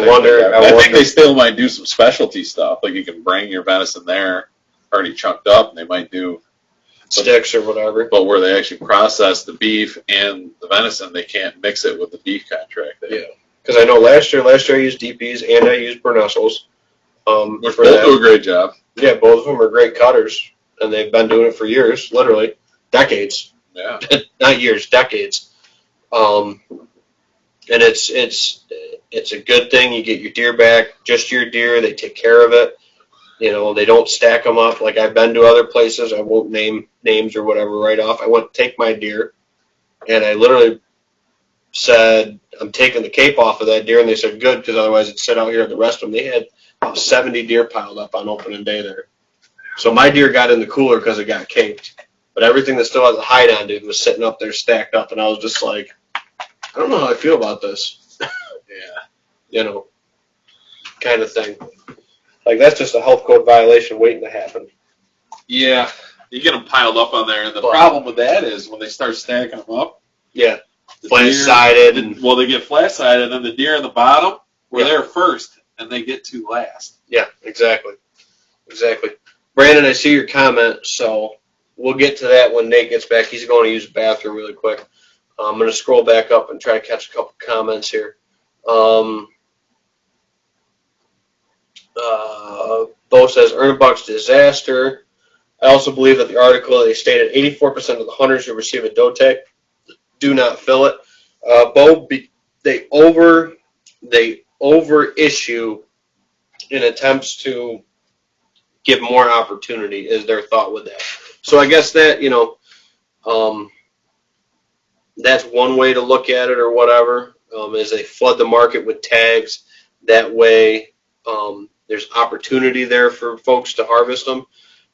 think they still might do some specialty stuff. Like you can bring your venison there already chunked up, and they might do sticks or whatever. But where they actually process the beef and the venison, they can't mix it with the beef contract. Yeah, because I know last year I used DPs and I used Bernessels. Which both do a great job. Yeah, both of them are great cutters, and they've been doing it for years, literally decades. Yeah, not years, decades. And it's a good thing. You get your deer back, just your deer. They take care of it. They don't stack them up. Like I've been to other places. I won't name names or whatever right off. I went to take my deer, and I literally said, I'm taking the cape off of that deer, and they said, good, because otherwise it'd sit out here at the rest of them. They had about 70 deer piled up on opening day there. So my deer got in the cooler because it got caped. But everything that still has a hide on, dude, was sitting up there stacked up, and I was just like, I don't know how I feel about this. Yeah. Kind of thing. Like, that's just a health code violation waiting to happen. Yeah. You get them piled up on there, and the problem with that is when they start stacking them up. Yeah. Flat-sided. Well, they get flat-sided, and then the deer in the bottom were there first, and they get to last. Yeah, exactly. Brandon, I see your comment, so we'll get to that when Nate gets back. He's going to use the bathroom really quick. I'm going to scroll back up and try to catch a couple comments here. Bo says, Ernebuck's disaster. I also believe that the article, they stated 84% of the hunters who receive a doe tag do not fill it. Bo, they over issue in attempts to give more opportunity is their thought with that. So I guess that, that's one way to look at it or whatever, is they flood the market with tags. That way there's opportunity there for folks to harvest them.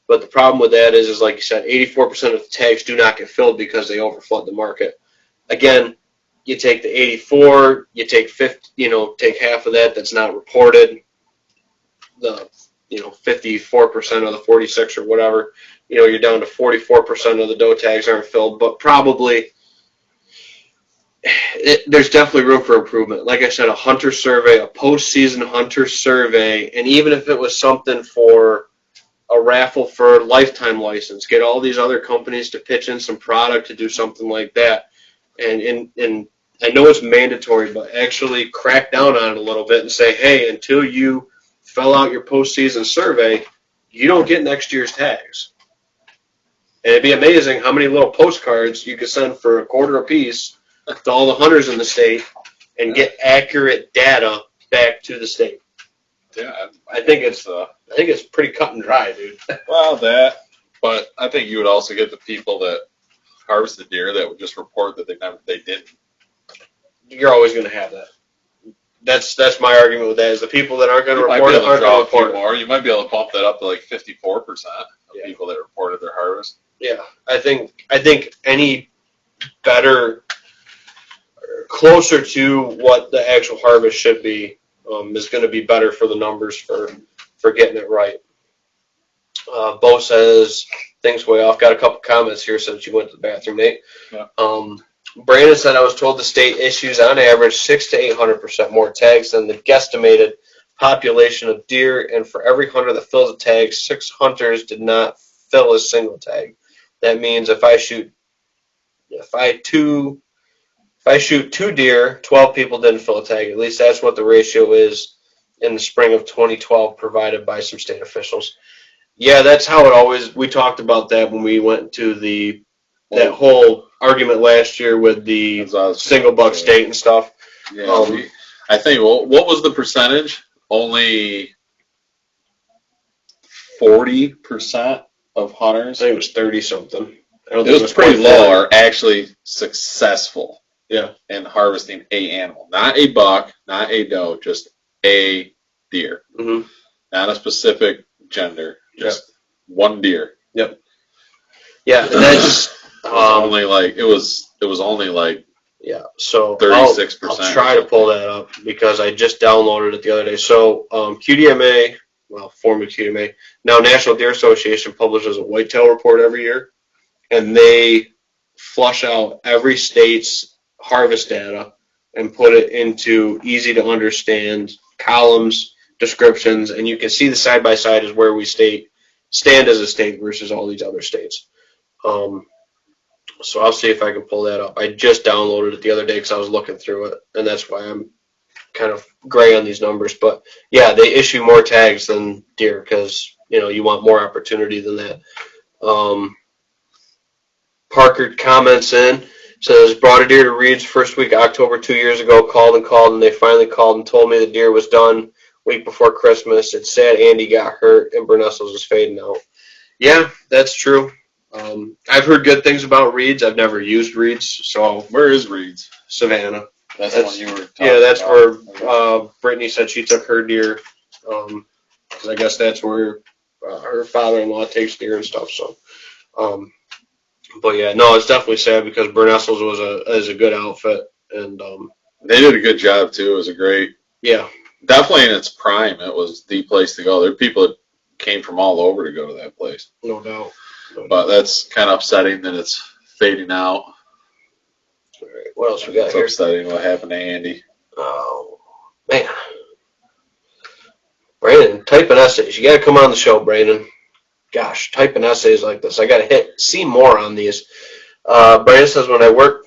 But the problem with that is like you said, 84% of the tags do not get filled because they overflood the market. Again, you take the 84, you take 50, take half of that that's not reported, the 54% of the 46 or whatever, you're down to 44% of the doe tags aren't filled, but probably there's definitely room for improvement. Like I said, a hunter survey, a postseason hunter survey, and even if it was something for a raffle for lifetime license, get all these other companies to pitch in some product to do something like that. And I know it's mandatory, but actually crack down on it a little bit and say, hey, until you fill out your postseason survey, you don't get next year's tags. And it'd be amazing how many little postcards you could send for a quarter a piece to all the hunters in the state and get accurate data back to the state. Yeah, I think it's pretty cut and dry, dude. Well, but I think you would also get the people that harvested deer that would just report that they didn't. You're always going to have that. That's my argument with that. Is the people that aren't going to report it aren't going to report it. More. You might be able to bump that up to like 54% of people that reported their harvest. Yeah, I think any better, closer to what the actual harvest should be, is going to be better for the numbers for getting it right. Bo says things way off. Got a couple comments here since you went to the bathroom, Nate. Yeah. Brandon said, I was told the state issues on average 600% to 800% more tags than the guesstimated population of deer, and for every hunter that fills a tag, 6 hunters did not fill a single tag. That means if I shoot 2 deer, 12 people didn't fill a tag. At least that's what the ratio is in the spring of 2012, provided by some state officials. Yeah, that's how it always. We talked about that when we went to that whole argument last year with the single buck state and stuff. Yeah, I think. Well, what was the percentage? Only 40% of hunters. I think it was 30 something. It was pretty low. Are actually successful. Yeah. In harvesting a animal, not a buck, not a doe, just a deer. Mm-hmm. Not a specific gender, just one deer. Yep. Yeah, and that's only like it was only like so 36%. I'll try to pull that up because I just downloaded it the other day. So QDMA, former QDMA, now National Deer Association publishes a whitetail report every year, and they flush out every state's harvest data and put it into easy to understand columns, descriptions, and you can see the side by side is where we stand as a state versus all these other states. So I'll see if I can pull that up. I just downloaded it the other day because I was looking through it, and that's why I'm kind of gray on these numbers. But yeah, they issue more tags than deer because you want more opportunity than that. Parker comments in, says, brought a deer to Reed's first week of October 2 years ago, called, and they finally called and told me the deer was done week before Christmas. It's sad Andy got hurt and Bernestles is fading out. Yeah, that's true. I've heard good things about Reed's. I've never used Reed's. So where is Reed's? Savannah. That's the one you were talking that's about. Where Brittany said she took her deer. I guess that's where her father-in-law takes deer and stuff. So, but yeah, no, it's definitely sad because Bernestles is a good outfit, and they did a good job too. It was a great, definitely in its prime. It was the place to go. There are people that came from all over to go to that place. No doubt. But that's kind of upsetting that it's fading out. All right, what else we got it's here? It's upsetting what happened to Andy. Oh, man. Brandon, typing essays. You got to come on the show, Brandon. Gosh, typing essays like this. I got to see more on these. Brandon says, when I worked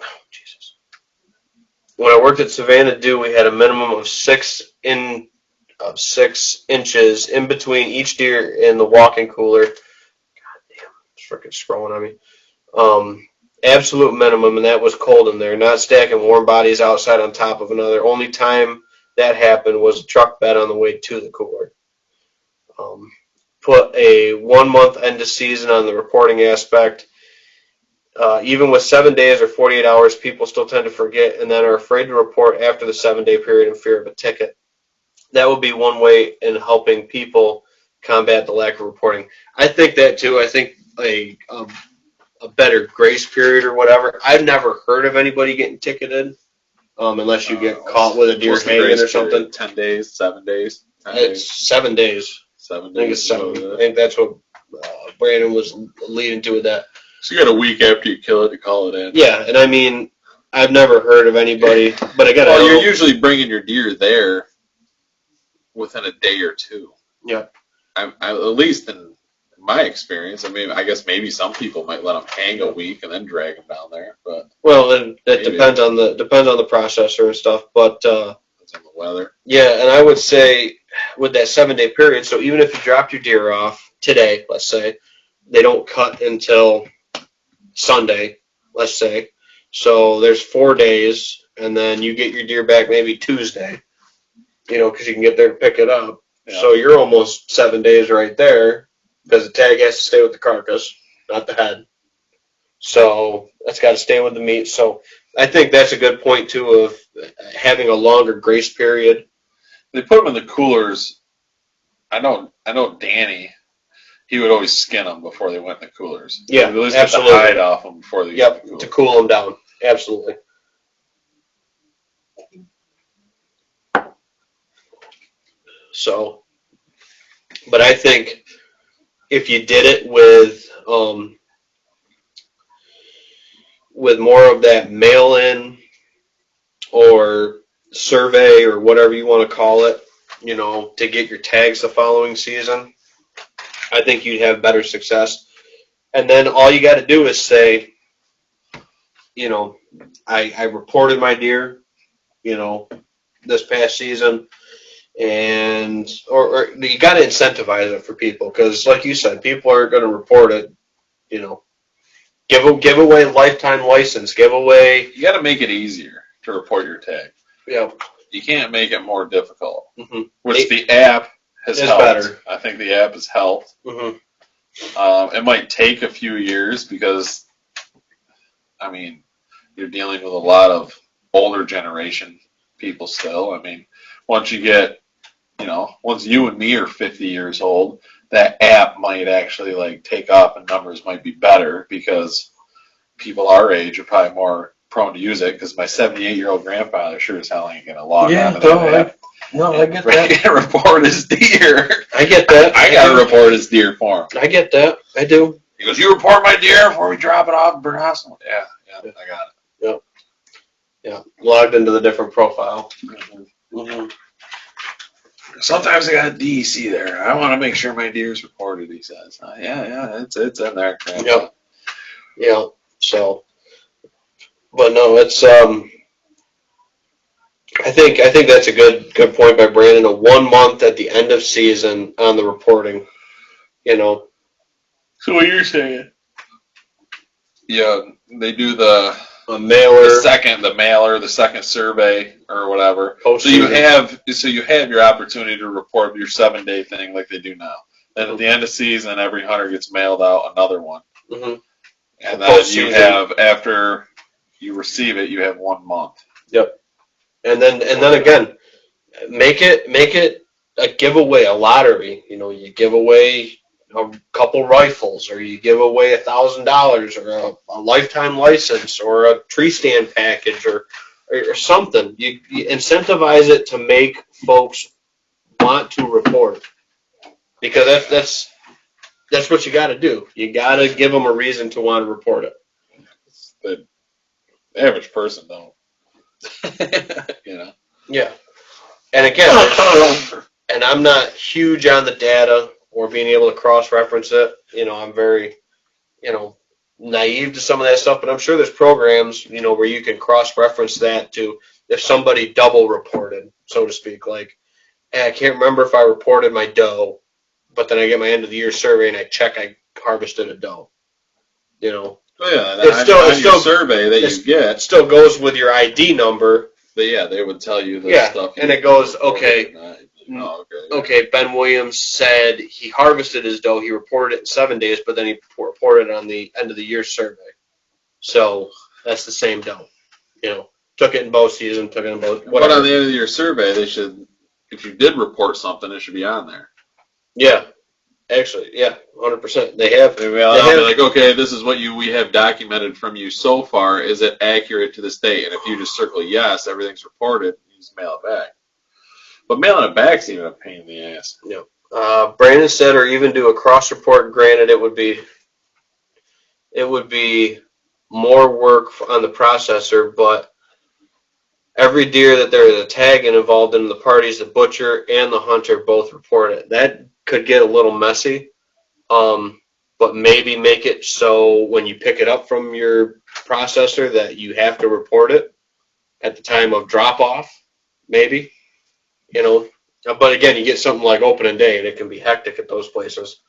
at Savannah Dew, we had a minimum of 6 inches in between each deer in the walk-in cooler. Freaking scrolling on me. Absolute minimum, and that was cold in there. Not stacking warm bodies outside on top of another. Only time that happened was a truck bed on the way to the cooler. Put a 1 month end of season on the reporting aspect. Even with 7 days or 48 hours, people still tend to forget and then are afraid to report after the 7-day period in fear of a ticket. That would be one way in helping people combat the lack of reporting. I think that too. I think a better grace period or whatever. I've never heard of anybody getting ticketed unless you get caught with a deer what's the hanging grace or something. period? 10 days, 7 days? 10 It's days? 7 days. 7 days. I think it's 7. I think that's what Brandon was leading to with that. So you got a week after you kill it to call it in. Yeah, and I mean, I've never heard of anybody, but again, well, you're usually bringing your deer there within a day or two. Yeah. At least in my experience, I mean, I guess maybe some people might let them hang a week and then drag them down there, but well, then it depends on the processor and stuff, but depends on the weather. Yeah, and I would say with that 7-day period, so even if you dropped your deer off today, let's say, they don't cut until Sunday, let's say. So there's 4 days, and then you get your deer back maybe Tuesday, because you can get there to pick it up. Yeah. So you're almost 7 days right there, because the tag has to stay with the carcass, not the head. So that's got to stay with the meat. So I think that's a good point, too, of having a longer grace period. They put them in the coolers. I know Danny, he would always skin them before they went in the coolers. Yeah, at least absolutely. Get the hide off them before they get in the coolers. To cool them down. Absolutely. So, but I think if you did it with more of that mail-in or survey or whatever you want to call it, to get your tags the following season, I think you'd have better success. And then all you got to do is say, I reported my deer, this past season, and or you got to incentivize it for people, because like you said, people are going to report it. Give away lifetime license. Give away. You got to make it easier to report your tag. Yeah. You can't make it more difficult. Mm-hmm. Which the app has helped. Better. I think the app has helped. Mm-hmm. It might take a few years because, I mean, you're dealing with a lot of older generation people still. I mean, once you get, once you and me are 50 years old, that app might actually take off and numbers might be better because people our age are probably more prone to use it, because my 78-year-old grandfather sure as hell ain't going to log on to that app. I get that. He can't report his deer. I get that. I got to report his deer for him. I get that. I do. He goes, you report my deer before we drop it off at Burnt House? Yeah, I got it. Yeah. Logged into the different profile. Mm-hmm. Sometimes I got a DEC there. I want to make sure my deer's reported, he says. Yeah, it's in there. Yep. Yeah. So, but no, it's I think that's a good point by Brandon. A 1 month at the end of season on the reporting. So what you're saying? Yeah, they do the mailer, the second survey or whatever. So you have your opportunity to report your 7-day thing like they do now. Then at the end of season, every hunter gets mailed out another one. Mm-hmm. And then you have, after you receive it, you have 1 month. Yep. And then again, make it a giveaway, a lottery. You give away a couple rifles, or you give away $1,000, or a lifetime license, or a tree stand package, or something. You incentivize it to make folks want to report, because that's what you got to do. You got to give them a reason to want to report it. The average person don't. Yeah. And again, and I'm not huge on the data or being able to cross-reference it. I'm very, naive to some of that stuff, but I'm sure there's programs, where you can cross-reference that to if somebody double reported, so to speak. Like, hey, I can't remember if I reported my doe, but then I get my end of the year survey and I check I harvested a doe. Oh yeah, it's still survey that you get. It still goes with your ID number. But yeah, they would tell you the stuff. And it goes, okay. Okay, Ben Williams said he harvested his doe. He reported it in 7 days, but then he reported it on the end of the year survey. So that's the same doe. Took it in bow season, took it in bow. But on the end of the year survey, they should, if you did report something, it should be on there. Yeah. Actually, yeah, 100%. They have. I'll be like, okay, this is what we have documented from you so far. Is it accurate to this date? And if you just circle yes, everything's reported. You just mail it back. But mailing it back's even a pain in the ass. Yeah. Brandon said, or even do a cross report. Granted, it would be more work on the processor, but every deer that there is a tag involved in the parties, the butcher and the hunter both report it. That could get a little messy, but maybe make it so when you pick it up from your processor that you have to report it at the time of drop off, maybe, But again, you get something like opening day, and it can be hectic at those places.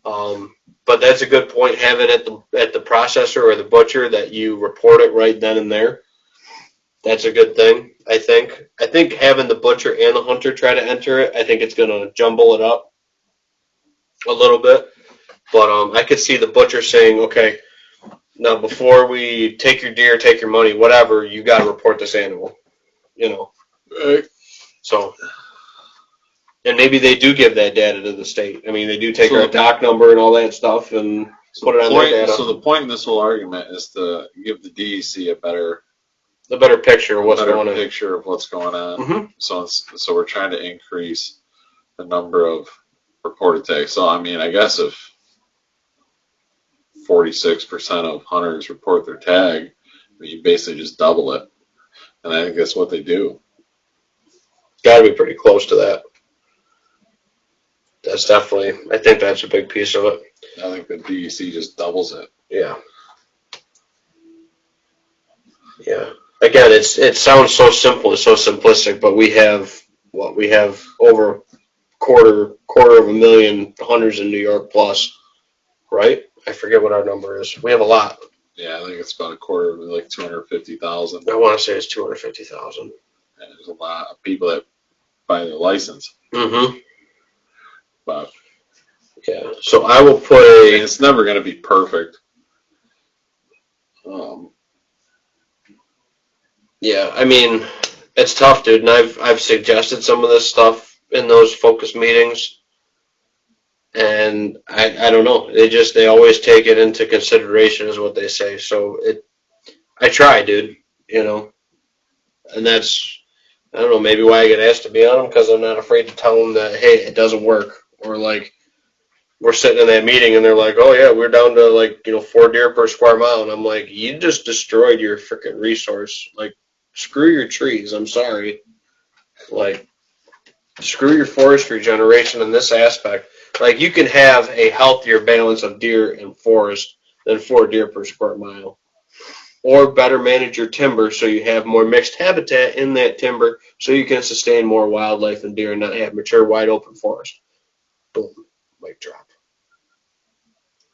But that's a good point. Have it at the processor or the butcher that you report it right then and there. That's a good thing, I think. I think having the butcher and the hunter try to enter it, I think it's going to jumble it up a little bit. But I could see the butcher saying, okay, now before we take your deer, take your money, whatever, you got to report this animal, Right. So, and maybe they do give that data to the state. I mean, they do take our doc number and all that stuff and put it on their data. So the point in this whole argument is to give the DEC a better picture of what's going on. Picture of what's going on. Mm-hmm. So we're trying to increase the number of reported tags. So I mean, I guess if 46% of hunters report their tag, you basically just double it, and I think that's what they do. Got to be pretty close to that. That's definitely. I think that's a big piece of it. I think the DEC just doubles it. Yeah. Yeah. Again, it sounds so simple, it's so simplistic, but we have over quarter of a million hunters in New York plus, right? I forget what our number is. We have a lot. Yeah, I think it's about a quarter, like 250,000. I want to say it's 250,000. And there's a lot of people that buy their license. Mm-hmm. But yeah, so I will put it's never going to be perfect. Yeah, I mean, it's tough, dude, and I've suggested some of this stuff in those focus meetings, and I don't know. They always take it into consideration, is what they say. So I try, dude, and that's, I don't know, maybe why I get asked to be on them, because I'm not afraid to tell them that, hey, it doesn't work, or like we're sitting in that meeting and they're like, oh yeah, we're down to 4 deer per square mile, and I'm like, you just destroyed your freaking resource, like. Screw your trees, I'm sorry. Like, screw your forestry generation in this aspect. Like, you can have a healthier balance of deer and forest than 4 deer per square mile. Or better manage your timber so you have more mixed habitat in that timber so you can sustain more wildlife and deer and not have mature, wide open forest. Boom. Mic drop.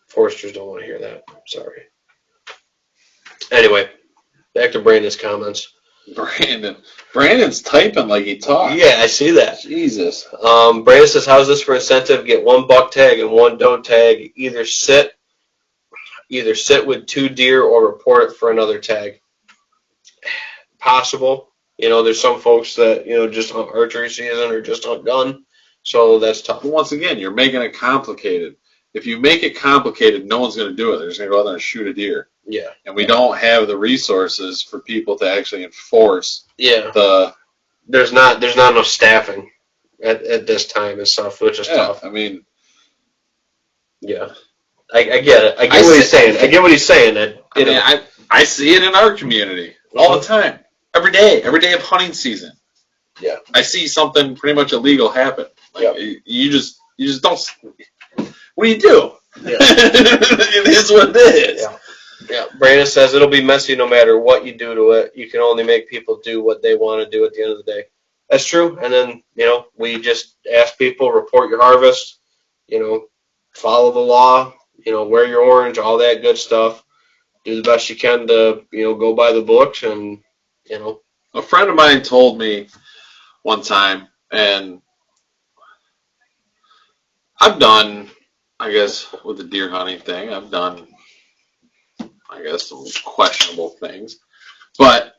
Foresters don't want to hear that. Sorry. Anyway, back to Brandon's comments. Brandon's typing like he talks. Yeah, I see that. Jesus. Brandon says, how's this for incentive? Get 1 buck tag and 1 doe tag. Either sit with 2 deer or report it for another tag. Possible. There's some folks that, just hunt archery season or just hunt gun. So that's tough. But once again, you're making it complicated. If you make it complicated, no one's going to do it. They're just going to go out there and shoot a deer. Yeah. And we don't have the resources for people to actually enforce. Yeah. There's not enough staffing at this time and stuff, which is tough. I mean. Yeah. I get it. I get what he's saying. I get what he's saying. I see it in our community all the time. Every day of hunting season. Yeah. I see something pretty much illegal happen. Like, you just don't. What do you do? Yeah. It is what it is. Yeah. Yeah. Brandon says it'll be messy no matter what you do to it. You can only make people do what they want to do at the end of the day. That's true. And then, we just ask people, report your harvest, follow the law, wear your orange, all that good stuff. Do the best you can to, go by the books and, A friend of mine told me one time, and I've done, I guess, with the deer hunting thing, I've done, I guess, some questionable things. But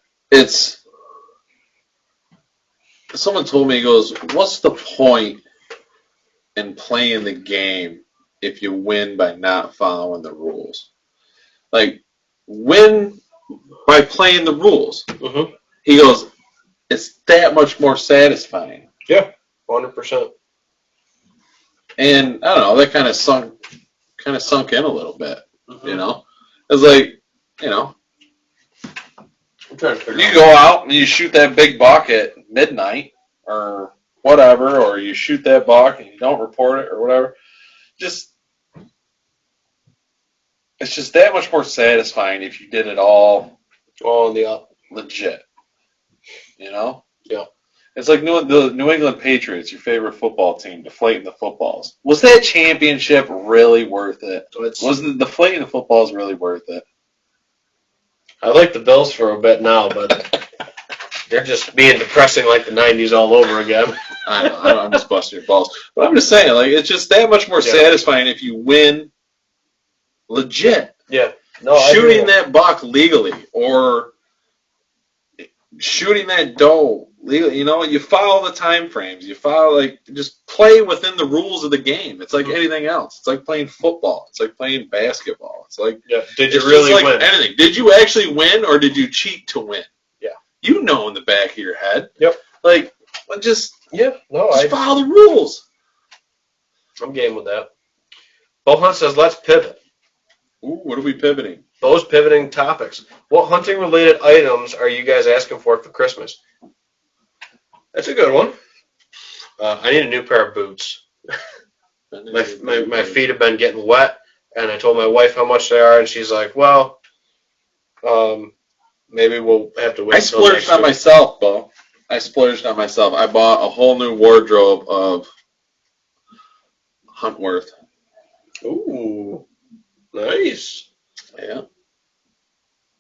someone told me, he goes, what's the point in playing the game if you win by not following the rules. Like, win by playing the rules. Mm-hmm. He goes, it's that much more satisfying. Yeah, 100%. And I don't know, that kind of sunk in a little bit. Mm-hmm. You know, it's like, you know, I'm trying to figure you go out and you shoot that big buck at midnight or whatever, or you shoot that buck and you don't report it or whatever. It's just that much more satisfying if you did it all on the up. Legit. You know? Yeah. It's like the New England Patriots, your favorite football team, deflating the footballs. Was that championship really worth it? Was the deflating the footballs really worth it? I like the Bills for a bit now, but they're just being depressing like the 90s all over again. I know, I'm just busting your balls. But I'm just saying, like, it's just that much more satisfying if you win legit. Yeah. No, shooting that buck legally or shooting that doe legally, you know, you follow the time frames. You follow, like, just play within the rules of the game. It's like anything else. It's like playing football. It's like playing basketball. It's like, did you really win? Anything. Did you actually win or did you cheat to win? Yeah. You know in the back of your head. Yep. Like, just follow the rules. I'm game with that. Bo Hunt says, let's pivot. Ooh, what are we pivoting? Those pivoting topics. What hunting-related items are you guys asking for Christmas? That's a good one. I need a new pair of boots. My feet have been getting wet, and I told my wife how much they are, and she's like, well, maybe we'll have to wait. I splurged on myself, Bo. I splurged on myself. I bought a whole new wardrobe of Huntworth. Ooh, nice. Yeah.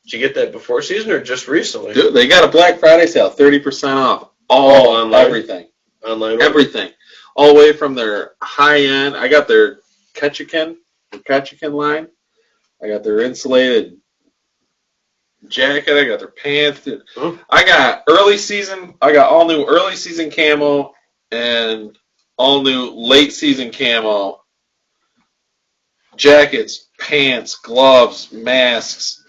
Did you get that before season or just recently? Dude, they got a Black Friday sale, 30% off. All online? Everything. Online? Everything. All the way from their high-end. I got their Ketchikan line. I got their insulated jacket. I got their pants. I got all new early season camo and all new late season camo. Jackets, pants, gloves, masks,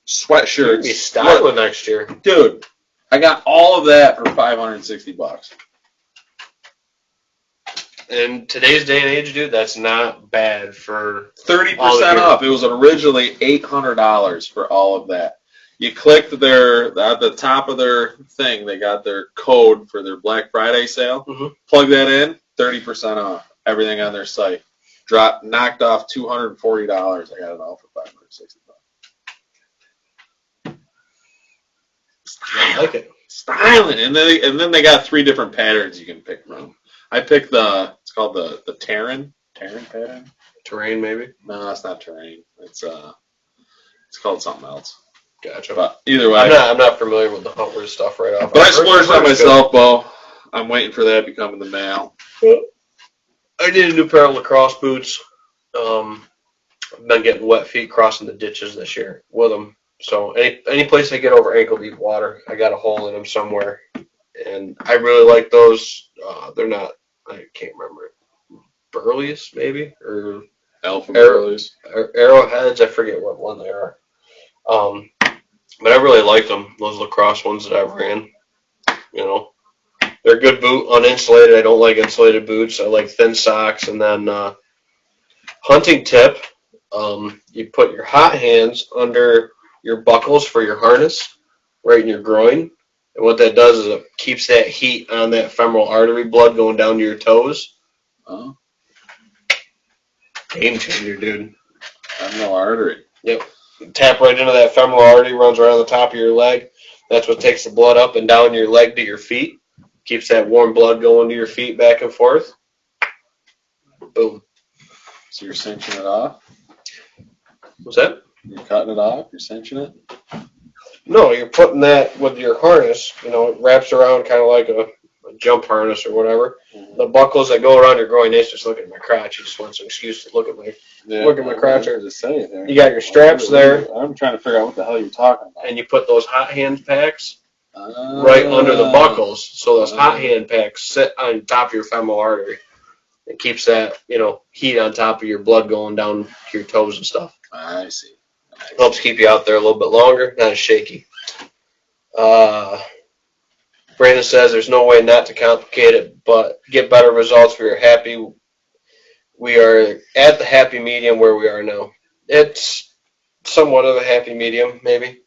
sweatshirts. You're gonna be styling next year. Dude, I got all of that for $560. In today's day and age, dude, that's not bad for 30% off. It was originally $800 for all of that. You clicked at the top of their thing, they got their code for their Black Friday sale. Mm-hmm. Plug that in, 30% off. Everything on their site. Knocked off $240. I got it all for $560. I like it. Styling. And then they got 3 different patterns you can pick from. I picked it's called the Terran pattern. Terrain, maybe? No, it's not Terrain. It's called something else. Gotcha. But either way, I'm not familiar with the Huntworth stuff right off. But I splurged on myself, Bo. I'm waiting for that to become in the mail. I need a new pair of lacrosse boots. I've been getting wet feet crossing the ditches this year with them. So any place I get over ankle deep water, I got a hole in them somewhere. And I really like those. They're not, I can't remember. Burleys, maybe? Or Alpha Burleys. Arrowheads, I forget what one they are. But I really like them, those lacrosse ones that I've ran. You know, they're a good boot, uninsulated. I don't like insulated boots. I like thin socks. And then hunting tip, you put your hot hands under your buckles for your harness, right in your groin. And what that does is it keeps that heat on that femoral artery blood going down to your toes. Oh. Game changer, dude. Femoral artery. Yep. Tap right into that femoral artery, runs right on the top of your leg. That's what takes the blood up and down your leg to your feet. Keeps that warm blood going to your feet back and forth. Boom. So you're cinching it off? What's that? You're cutting it off? You're cinching it? No, you're putting that with your harness. You know, it wraps around kind of like a jump harness or whatever. Mm-hmm. The buckles that go around your groin, Nate's just looking at my crotch. He just wants an excuse to look at my crotch. You got your straps there. I'm trying to figure out what the hell you're talking about. And you put those hot hand packs right under the buckles. So those hot hand packs sit on top of your femoral artery. It keeps that, heat on top of your blood going down to your toes and stuff. I see. Helps keep you out there a little bit longer, not as shaky. Brandon says there's no way not to complicate it, but get better results. We are happy. We are at the happy medium where we are now. It's somewhat of a happy medium, maybe.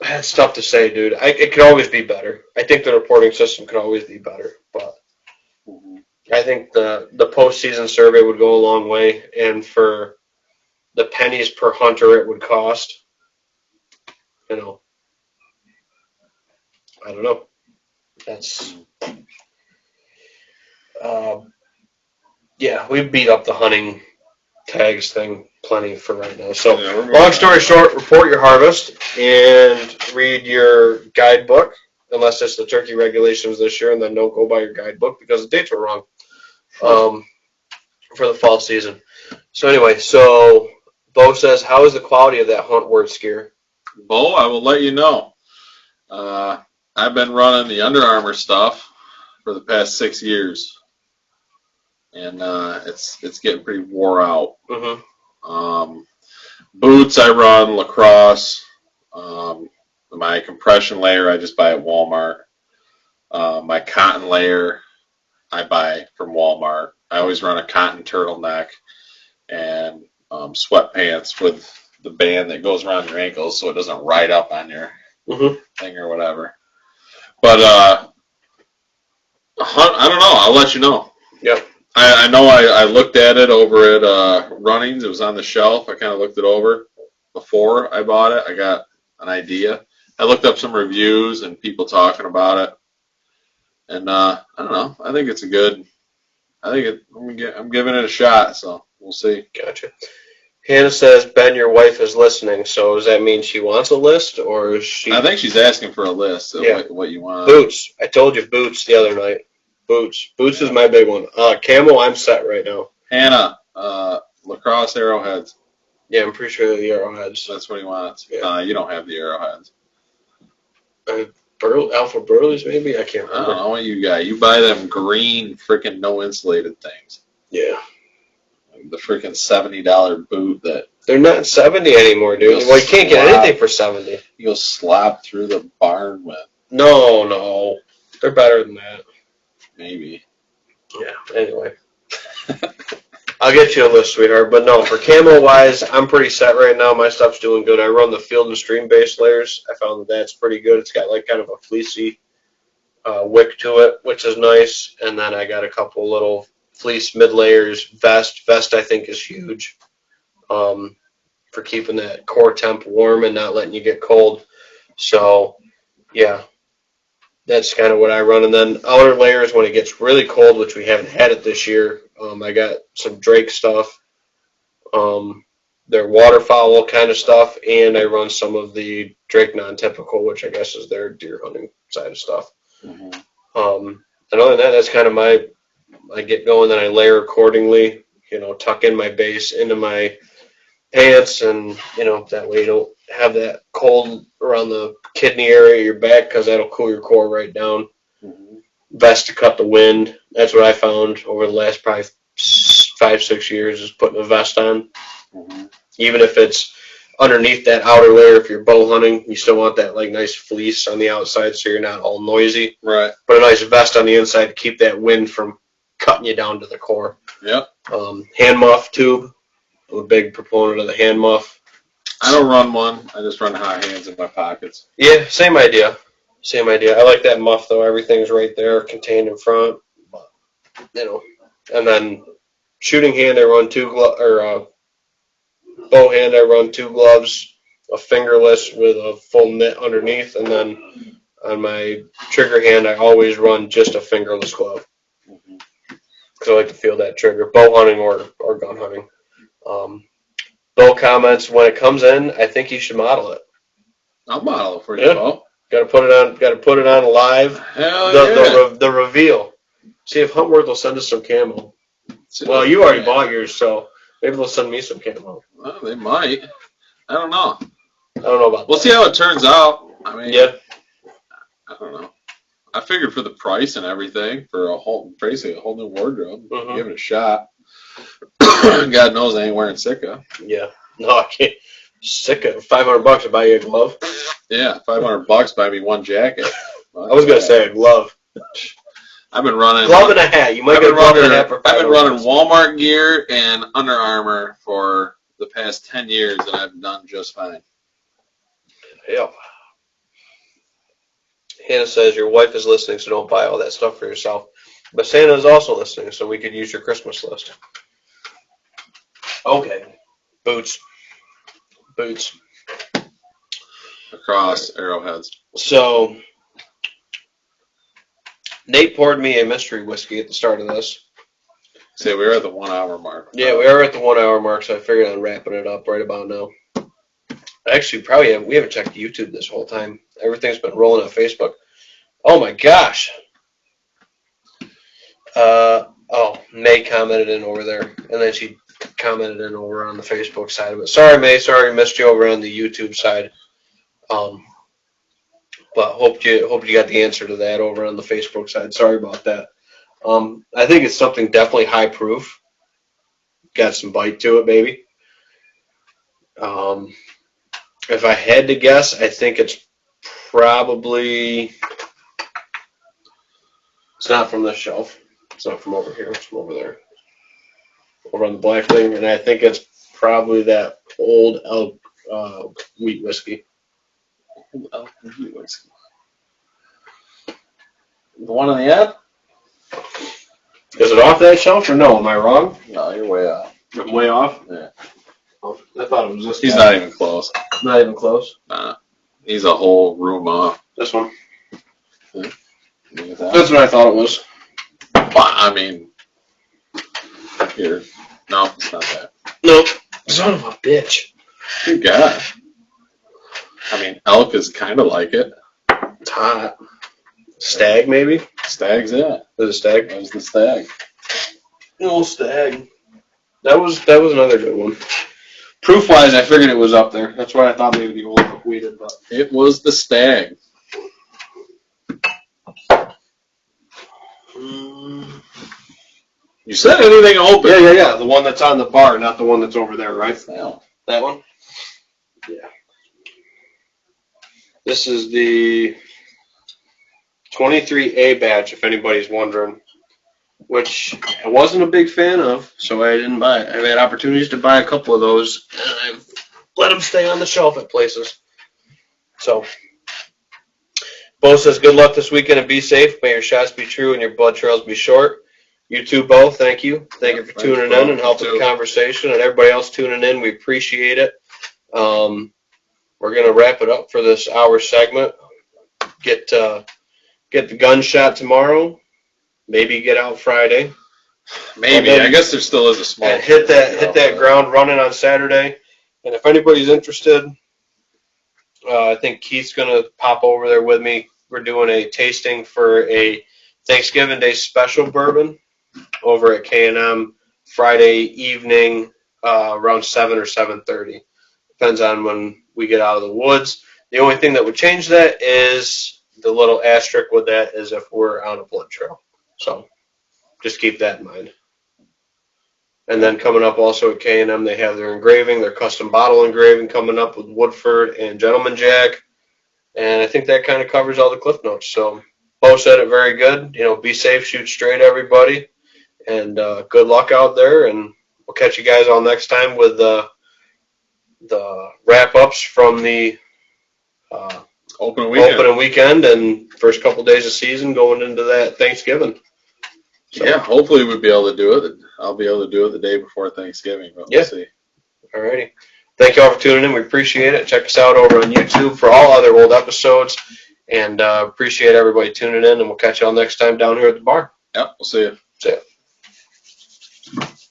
It's tough to say, dude. It could always be better. I think the reporting system could always be better, but I think the postseason survey would go a long way, and for the pennies per hunter it would cost, I don't know. That's yeah, we beat up the hunting tags thing plenty for right now. So, long story short, report your harvest and read your guidebook, unless it's the turkey regulations this year, and then don't go by your guidebook because the dates were wrong for the fall season. So anyway, Bo says, how is the quality of that Huntworth gear? Bo, I will let you know. I've been running the Under Armour stuff for the past 6 years, and it's getting pretty wore out. Boots, I run Lacrosse. My compression layer, I just buy at Walmart. My cotton layer, I buy from Walmart. I always run a cotton turtleneck and sweatpants with the band that goes around your ankles so it doesn't ride up on your thing or whatever. But I don't know. I'll let you know. Yep. I know I looked at it over at Runnings. It was on the shelf. I kind of looked it over before I bought it. I got an idea. I looked up some reviews and people talking about it. And I don't know. I think it's a good. I'm giving it a shot, so we'll see. Gotcha. Hannah says, Ben, your wife is listening, so does that mean she wants a list, or is she... I think she's asking for a list of what you want. Boots. I told you boots the other night. Boots. Boots is my big one. Camo, I'm set right now. Hannah, Lacrosse arrowheads. Yeah, I'm pretty sure they're the arrowheads. That's what he wants. Yeah. You don't have the arrowheads. Alpha Burleys, maybe? I can't remember. I don't know what you got. You buy them green, freaking no-insulated things. Yeah. The freaking $70 boot that... They're not 70 anymore, dude. Well, you can't get anything for 70. You'll slap through the barn with. No. They're better than that. Maybe. Yeah, anyway. I'll get you a list, sweetheart. But no, for camo-wise, I'm pretty set right now. My stuff's doing good. I run the Field and Stream base layers. I found that's pretty good. It's got like kind of a fleecy wick to it, which is nice. And then I got a couple little fleece mid layers. Vest I think is huge for keeping that core temp warm and not letting you get cold. So, yeah. That's kind of what I run. And then outer layers when it gets really cold, which we haven't had it this year. I got some Drake stuff. Their waterfowl kind of stuff. And I run some of the Drake non-typical, which I guess is their deer hunting side of stuff. And other than that, that's kind of I get going, then I layer accordingly, tuck in my base into my pants, and, that way you don't have that cold around the kidney area of your back because that'll cool your core right down. Vest to cut the wind. That's what I found over the last probably 5-6 years is putting a vest on. Even if it's underneath that outer layer, if you're bow hunting, you still want that like nice fleece on the outside so you're not all noisy. Right. Put a nice vest on the inside to keep that wind from cutting you down to the core. Yep. Hand muff tube. I'm a big proponent of the hand muff. I don't run one. I just run high hands in my pockets. Yeah, same idea. I like that muff though. Everything's right there, contained in front. But, and then shooting hand, I run bow hand, I run 2 gloves, a fingerless with a full knit underneath, and then on my trigger hand, I always run just a fingerless glove. Because I like to feel that trigger, bow hunting or gun hunting. Bill comments, when it comes in, I think you should model it. I'll model it for you, Bo. Got to put it on live. Hell yeah. The reveal. See if Huntworth will send us some camo. Well, you already bought yours, so maybe they'll send me some camo. Well, they might. I don't know. I don't know about that. We'll see how it turns out. I mean, yeah. I don't know. I figured for the price and everything, for basically a whole new wardrobe, Mm-hmm. give it a shot. God knows I ain't wearing Sika. Yeah. No, I can't. Sika. $500 to buy you a glove. Yeah, $500 buy me one jacket. I was gonna say a glove. I've been running glove and a hat. You might get a glove and a hat for $500. I've been running Walmart gear and Under Armour for the past 10 years, and I've done just fine. Yep. Hannah says your wife is listening, so don't buy all that stuff for yourself. But Santa is also listening, so we could use your Christmas list. Okay. Boots. Across arrowheads. So, Nate poured me a mystery whiskey at the start of this. See, we were at the 1 hour mark. Yeah, we are at the 1 hour mark, so I figured on wrapping it up right about now. Actually, we haven't checked YouTube this whole time. Everything's been rolling on Facebook. Oh my gosh. May commented in over there, and then she commented in over on the Facebook side of it. Sorry, May. Sorry, missed you over on the YouTube side. But hope you got the answer to that over on the Facebook side. Sorry about that. I think it's something definitely high proof. Got some bite to it, maybe. If I had to guess, I think it's probably. It's not from this shelf. It's not from over here. It's from over there. Over on the black thing, and I think it's probably that old elk wheat whiskey. Old elk wheat whiskey. The one on the end? Is it off that shelf or no? Am I wrong? No, you're way off. I'm way off? Yeah. I thought it was this He's guy. not even close. Not even close? Nah. He's a whole room off. This one? Yeah. That's what I thought it was. I mean, here. No, it's not that. Nope. Son of a bitch. Good God. I mean, elk is kind of like it. It's hot. Stag, maybe? Stag's it. Is it stag? That was the stag. No, stag. That was another good one. Proof-wise, I figured it was up there. That's why I thought maybe the old wheated, but it was the stag. You said anything open? Yeah. The one that's on the bar, not the one that's over there, right? No. That one? Yeah. This is the 23A batch, if anybody's wondering, which I wasn't a big fan of, so I didn't buy it. I've had opportunities to buy a couple of those, and I've let them stay on the shelf at places. So, Bo says, good luck this weekend and be safe. May your shots be true and your blood trails be short. You too, Bo. Thank you. Thank you for tuning in and helping the conversation. And everybody else tuning in, we appreciate it. We're going to wrap it up for this hour segment. Get the gun shot tomorrow. Maybe get out Friday. Maybe. I guess there still is a small. And hit that ground running on Saturday. And if anybody's interested, I think Keith's going to pop over there with me. We're doing a tasting for a Thanksgiving Day special bourbon over at K&M Friday evening around 7 or 7:30. Depends on when we get out of the woods. The only thing that would change that is the little asterisk with that is if we're on a blood trail. So just keep that in mind. And then coming up also at K&M, they have their engraving, their custom bottle engraving coming up with Woodford and Gentleman Jack. And I think that kind of covers all the cliff notes. So Bo said it very good. Be safe, shoot straight, everybody. And good luck out there. And we'll catch you guys all next time with the wrap-ups from the open weekend and first couple days of season going into that Thanksgiving. So, yeah, hopefully we'll be able to do it. I'll be able to do it the day before Thanksgiving, but we'll see. All righty. Thank you all for tuning in. We appreciate it. Check us out over on YouTube for all other old episodes. And appreciate everybody tuning in, and we'll catch you all next time down here at the bar. Yep, we'll see you. See ya.